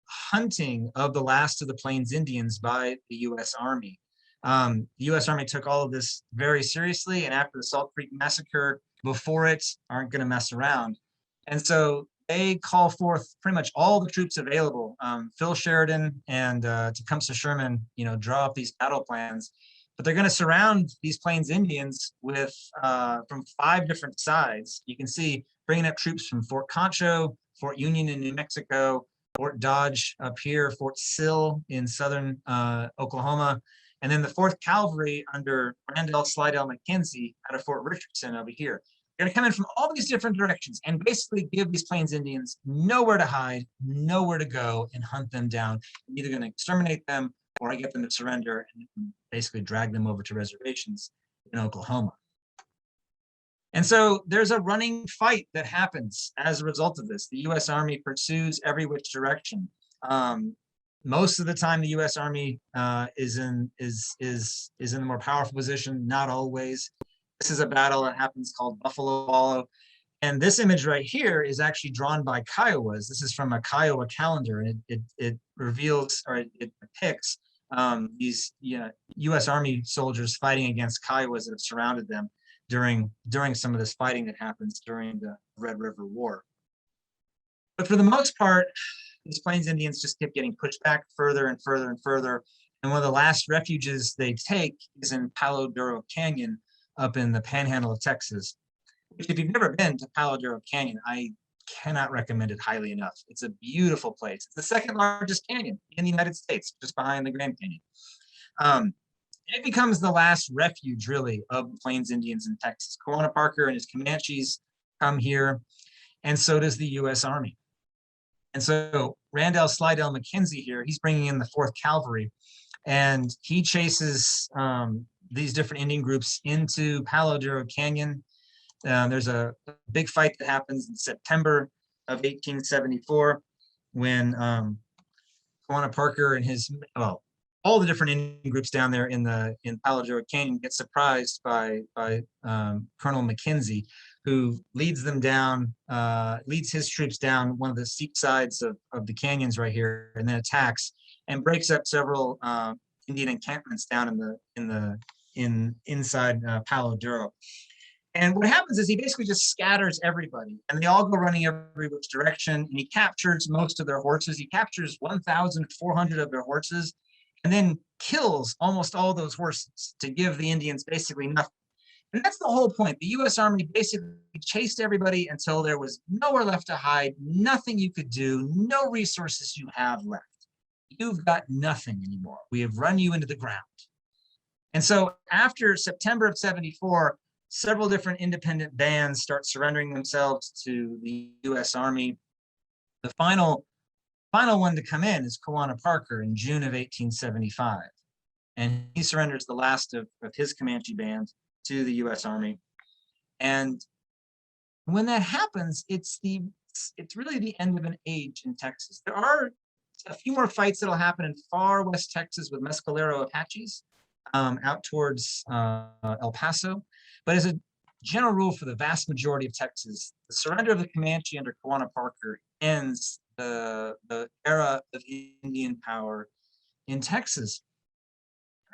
hunting of the last of the Plains Indians by the U.S. Army. The U.S. Army took all of this very seriously, and after the Salt Creek Massacre, before it, aren't going to mess around. And so they call forth pretty much all the troops available. Phil Sheridan and Tecumseh Sherman, draw up these battle plans, but they're going to surround these Plains Indians with from 5 different sides. You can see bringing up troops from Fort Concho, Fort Union in New Mexico, Fort Dodge up here, Fort Sill in southern Oklahoma, and then the 4th Cavalry under Randall Slidell McKenzie out of Fort Richardson over here. They're going to come in from all these different directions and basically give these Plains Indians nowhere to hide, nowhere to go, and hunt them down. I'm either going to exterminate them or I get them to surrender and basically drag them over to reservations in Oklahoma. And so there's a running fight that happens as a result of this. The U.S. Army pursues every which direction. Most of the time, the U.S. Army is in the more powerful position. Not always. This is a battle that happens called Buffalo Palo, and this image right here is actually drawn by Kiowas. This is from a Kiowa calendar, and it reveals, or it depicts these U.S. Army soldiers fighting against Kiowas that have surrounded them during some of this fighting that happens during the Red River War. But for the most part, these Plains Indians just kept getting pushed back further and further and further. And one of the last refuges they take is in Palo Duro Canyon up in the panhandle of Texas, which, if you've never been to Palo Duro Canyon, I cannot recommend it highly enough. It's a beautiful place. It's the 2nd largest canyon in the United States, just behind the Grand Canyon. It becomes the last refuge, really, of the Plains Indians in Texas. Kawana Parker and his Comanches come here, and so does the U.S. Army. And so Randall Slidell McKenzie here, he's bringing in the 4th Cavalry, and he chases these different Indian groups into Palo Duro Canyon. There's a big fight that happens in September of 1874 when Kawana Parker and his, all the different Indian groups down there in Palo Duro Canyon get surprised by Colonel McKenzie, who leads them down, leads his troops down one of the steep sides of the canyons right here, and then attacks and breaks up several Indian encampments down inside Palo Duro. And what happens is he basically just scatters everybody, and they all go running every which direction, and he captures most of their horses. He captures 1,400 of their horses, and then kills almost all those horses to give the Indians basically nothing. And that's the whole point. The U.S. Army basically chased everybody until there was nowhere left to hide, nothing you could do, no resources you have left. You've got nothing anymore. We have run you into the ground. And so after September of 74, several different independent bands start surrendering themselves to the U.S. Army. The final one to come in is Kawana Parker in June of 1875. And he surrenders the last of his Comanche band to the U.S. Army. And when that happens, it's really the end of an age in Texas. There are a few more fights that'll happen in far west Texas with Mescalero Apaches out towards El Paso. But as a general rule for the vast majority of Texas, the surrender of the Comanche under Kawana Parker ends the era of Indian power in Texas.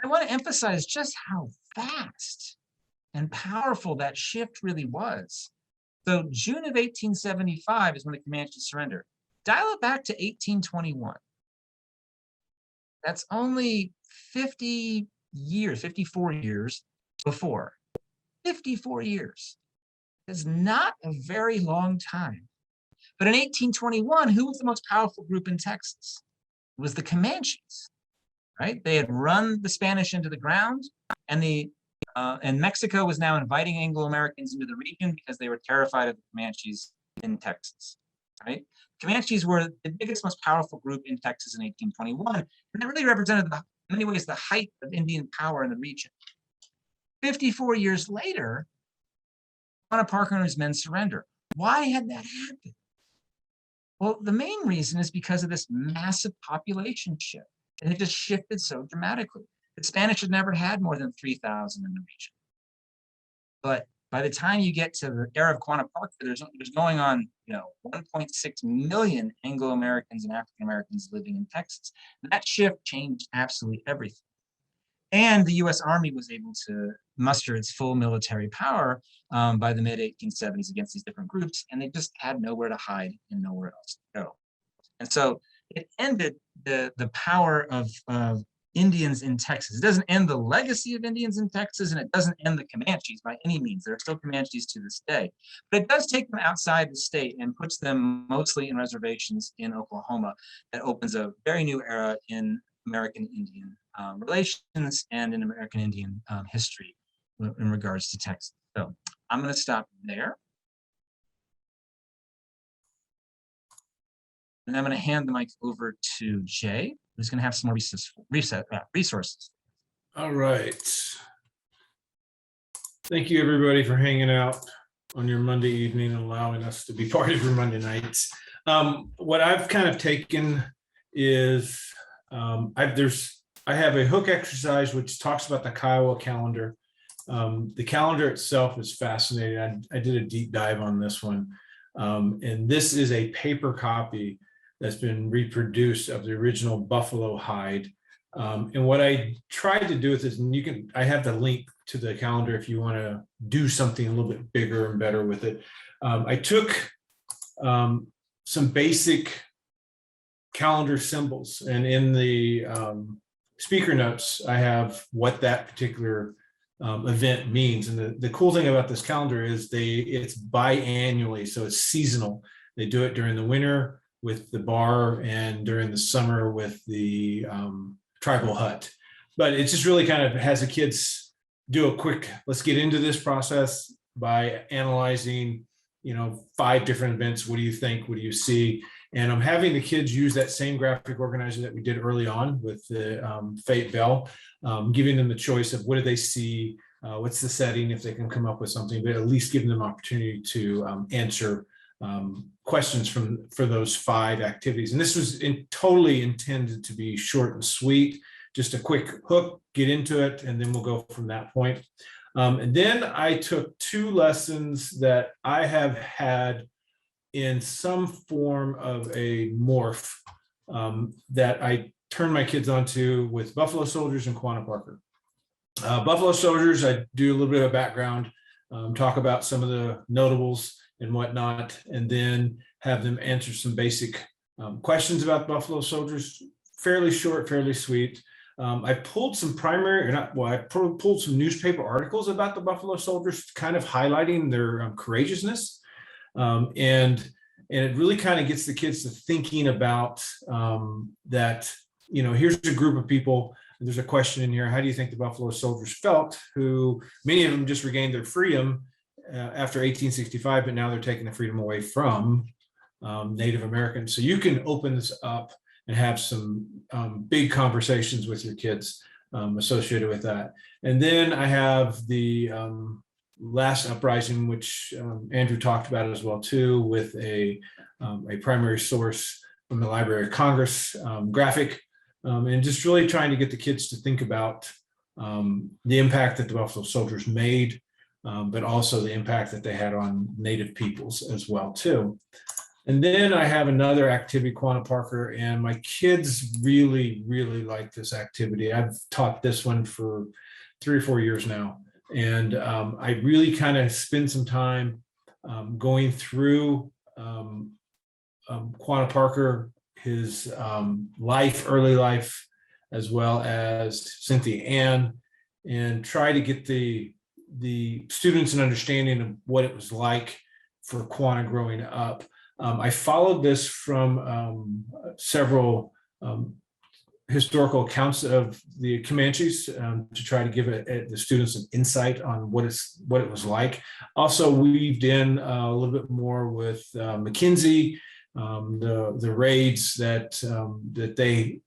I want to emphasize just how fast and powerful that shift really was. So June of 1875 is when the Comanches surrender. Dial it back to 1821. That's only 54 years before. 54 years. It's not a very long time. But in 1821, who was the most powerful group in Texas? It was the Comanches, right? They had run the Spanish into the ground, and Mexico was now inviting Anglo-Americans into the region because they were terrified of the Comanches in Texas, right? Comanches were the biggest, most powerful group in Texas in 1821, and that really represented, in many ways, the height of Indian power in the region. 54 years later, Kawana Parker and his men surrender. Why had that happened? Well, the main reason is because of this massive population shift, and it just shifted so dramatically. The Spanish had never had more than 3,000 in the region. But By the time you get to the era of Quanah Parker, there's going on, 1.6 million Anglo-Americans and African-Americans living in Texas. That shift changed absolutely everything. And the US Army was able to muster its full military power by the mid-1870s against these different groups, and they just had nowhere to hide and nowhere else to go. And so it ended the power of Indians in Texas. It doesn't end the legacy of Indians in Texas, and it doesn't end the Comanches by any means. There are still Comanches to this day, but it does take them outside the state and puts them mostly in reservations in Oklahoma. That opens a very new era in American Indian relations and in American Indian history in regards to Texas. So I'm going to stop there. And I'm going to hand the mic over to Jay, who's going to have some more resources. All right. Thank you, everybody, for hanging out on your Monday evening and allowing us to be part of your Monday nights. What I've kind of taken is I have a hook exercise which talks about the Kiowa calendar. The calendar itself is fascinating. I did a deep dive on this one. And this is a paper copy that's been reproduced of the original buffalo hide. And what I tried to do with this, and I have the link to the calendar if you want to do something a little bit bigger and better with it. I took some basic calendar symbols, and in the speaker notes, I have what that particular event means. And the cool thing about this calendar is it's biannually, so it's seasonal. They do it during the winter with the bar and during the summer with the tribal hut. But it just really kind of has the kids do a quick, let's get into this process by analyzing, 5 different events. What do you think? What do you see? And I'm having the kids use that same graphic organizer that we did early on with the Fate Bell, giving them the choice of what do they see, what's the setting, if they can come up with something, but at least giving them opportunity to answer questions for those 5 activities. And this was totally intended to be short and sweet, just a quick hook, get into it, and then we'll go from that point. And then I took 2 lessons that I have had in some form of a morph that I turned my kids onto with Buffalo Soldiers and Quanah Parker. Buffalo Soldiers, I do a little bit of background, talk about some of the notables and whatnot, and then have them answer some basic questions about Buffalo Soldiers, fairly short, fairly sweet. I pulled some pulled some newspaper articles about the Buffalo Soldiers, kind of highlighting their courageousness. And it really kind of gets the kids to thinking about that, here's a group of people, there's a question in here, how do you think the Buffalo Soldiers felt, who many of them just regained their freedom after 1865, but now they're taking the freedom away from Native Americans. So you can open this up and have some big conversations with your kids associated with that. And then I have the last uprising, which Andrew talked about as well too, with a primary source from the Library of Congress graphic, and just really trying to get the kids to think about the impact that the Buffalo Soldiers made, but also the impact that they had on Native peoples as well too. And then I have another activity, Quanah Parker, and my kids really, really like this activity. I've taught this one for 3 or 4 years now. And I really kind of spend some time going through Quanah Parker, his early life, as well as Cynthia Ann, and try to get the students an understanding of what it was like for Quanah growing up. I followed this from several historical accounts of the Comanches to try to give the students an insight on what it was like. Also weaved in a little bit more with McKinsey, the raids that they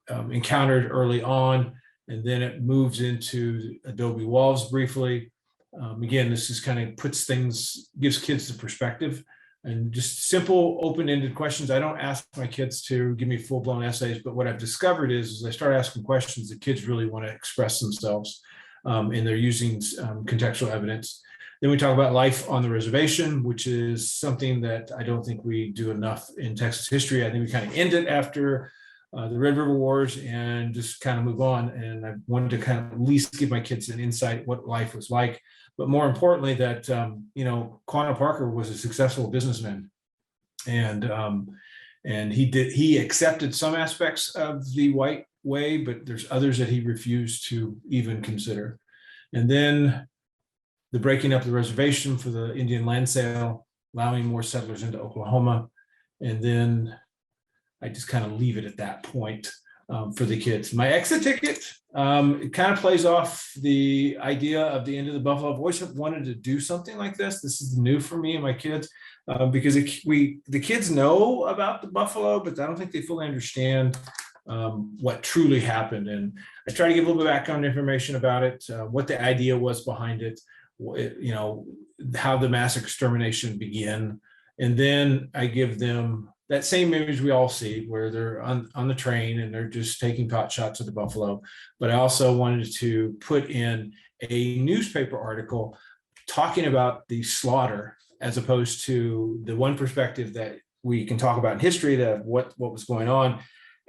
encountered early on, and then it moves into Adobe Walls briefly. Again, this is kind of gives kids the perspective. And just simple, open-ended questions. I don't ask my kids to give me full-blown essays, but what I've discovered is as I start asking questions, the kids really want to express themselves, and they're using contextual evidence. Then we talk about life on the reservation, which is something that I don't think we do enough in Texas history. I think we kind of end it after the Red River Wars and just kind of move on. And I wanted to kind of at least give my kids an insight what life was like. But more importantly, that, Quanah Parker was a successful businessman. And he accepted some aspects of the white way, but there's others that he refused to even consider. And then the breaking up the reservation for the Indian land sale, allowing more settlers into Oklahoma. And then I just kind of leave it at that point for the kids. My exit ticket, it kind of plays off the idea of the end of the buffalo. I've always wanted to do something like this. This is new for me and my kids because the kids know about the buffalo, but I don't think they fully understand what truly happened. And I try to give a little bit of background information about it, what the idea was behind it, how the mass extermination began. And then I give them that same image we all see where they're on the train and they're just taking pot shots at the buffalo. But I also wanted to put in a newspaper article talking about the slaughter as opposed to the one perspective that we can talk about in history, that what was going on.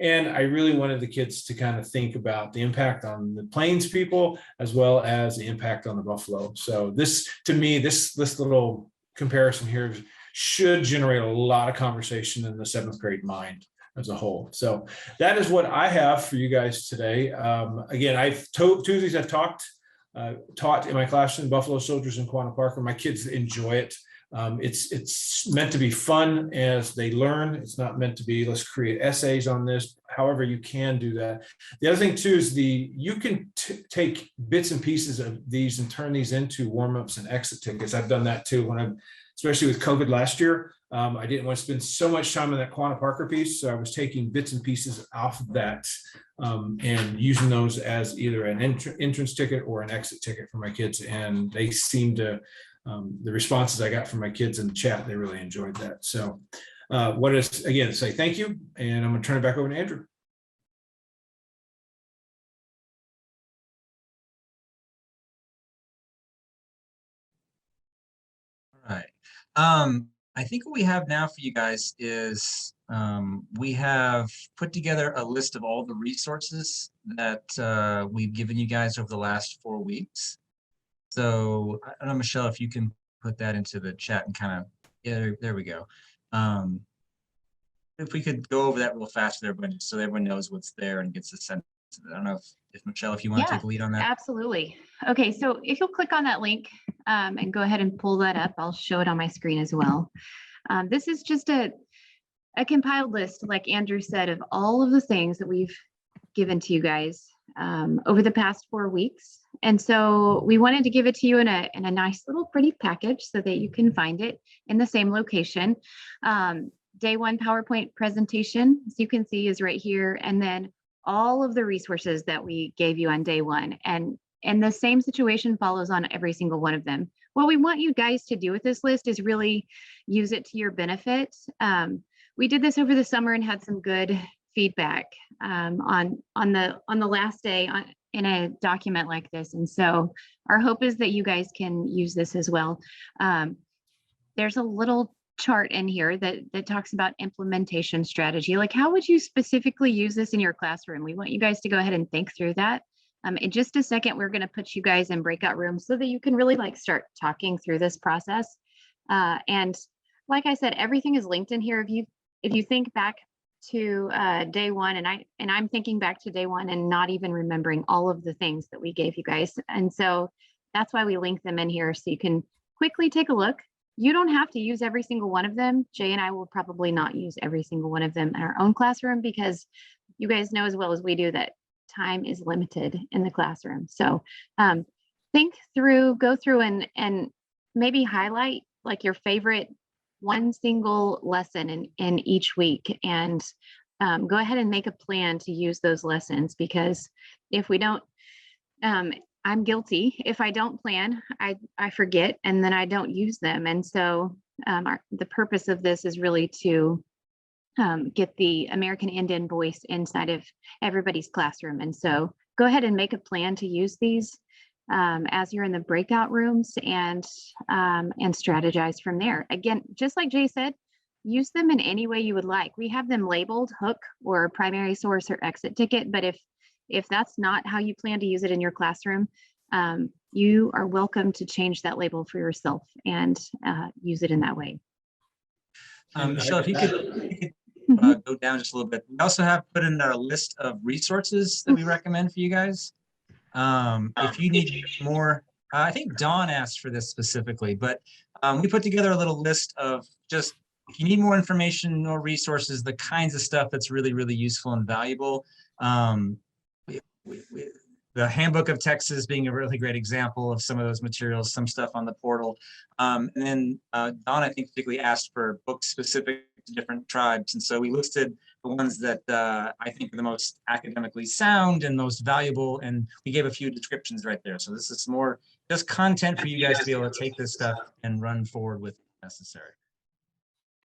And I really wanted the kids to kind of think about the impact on the Plains people as well as the impact on the buffalo. So this, to me, this little comparison here should generate a lot of conversation in the 7th grade mind as a whole. So that is what I have for you guys today. Again, Tuesdays I've taught in my classroom, Buffalo Soldiers in Quanah Parker. My kids enjoy it. It's meant to be fun as they learn. It's not meant to be, let's create essays on this. However, you can do that. The other thing too is you can take bits and pieces of these and turn these into warm-ups and exit tickets. I've done that too especially with COVID last year. I didn't want to spend so much time on that Quanah Parker piece. So I was taking bits and pieces off of that and using those as either an entrance ticket or an exit ticket for my kids. And they seem to, the responses I got from my kids in the chat, they really enjoyed that. So again, say thank you. And I'm going to turn it back over to Andrew. All right. I think what we have now for you guys is we have put together a list of all the resources that we've given you guys over the last 4 weeks. So I don't know, Michelle, if you can put that into the chat and kind of, yeah, there we go. If we could go over that real fast for everybody so everyone knows what's there and gets a sense of it. I don't know if Michelle, if you want to take a lead on that. Absolutely. Okay, so if you'll click on that link and go ahead and pull that up, I'll show it on my screen as well. This is just a compiled list, like Andrew said, of all of the things that we've given to you guys over the past 4 weeks. And so we wanted to give it to you in a nice little pretty package so that you can find it in the same location. Day 1 PowerPoint presentation, as you can see, is right here. And then all of the resources that we gave you on day 1. And the same situation follows on every single one of them. What we want you guys to do with this list is really use it to your benefit. We did this over the summer and had some good feedback on the last day in a document like this. And so our hope is that you guys can use this as well. There's a little chart in here that talks about implementation strategy. Like, how would you specifically use this in your classroom? We want you guys to go ahead and think through that. In just a second, we're going to put you guys in breakout rooms so that you can really start talking through this process. And like I said, everything is linked in here. If you think back to day 1, and I'm thinking back to day 1 and not even remembering all of the things that we gave you guys. And so that's why we link them in here so you can quickly take a look. You don't have to use every single one of them. Jay and I will probably not use every single one of them in our own classroom because you guys know as well as we do that time is limited in the classroom. So think through, go through and maybe highlight like your favorite one single lesson in each week and go ahead and make a plan to use those lessons, because if we don't, I'm guilty. If I don't plan, I forget and then I don't use them. And so the purpose of this is really to get the American Indian voice inside of everybody's classroom. And so go ahead and make a plan to use these as you're in the breakout rooms and strategize from there. Again, just like Jay said, use them in any way you would like. We have them labeled hook or primary source or exit ticket, but if that's not how you plan to use it in your classroom, you are welcome to change that label for yourself and use it in that way. Michelle, if you could go down just a little bit. We also have put in our list of resources that we recommend for you guys. If you need more, I think Dawn asked for this specifically, but we put together a little list of just, if you need more information or resources, the kinds of stuff that's really, really useful and valuable. The Handbook of Texas being a really great example of some of those materials, some stuff on the portal. And then Dawn, I think, particularly asked for books specific to different tribes. And so we listed the ones that I think are the most academically sound and most valuable. And we gave a few descriptions right there. So this is more just content for you guys to be able to take this stuff and run forward with if necessary.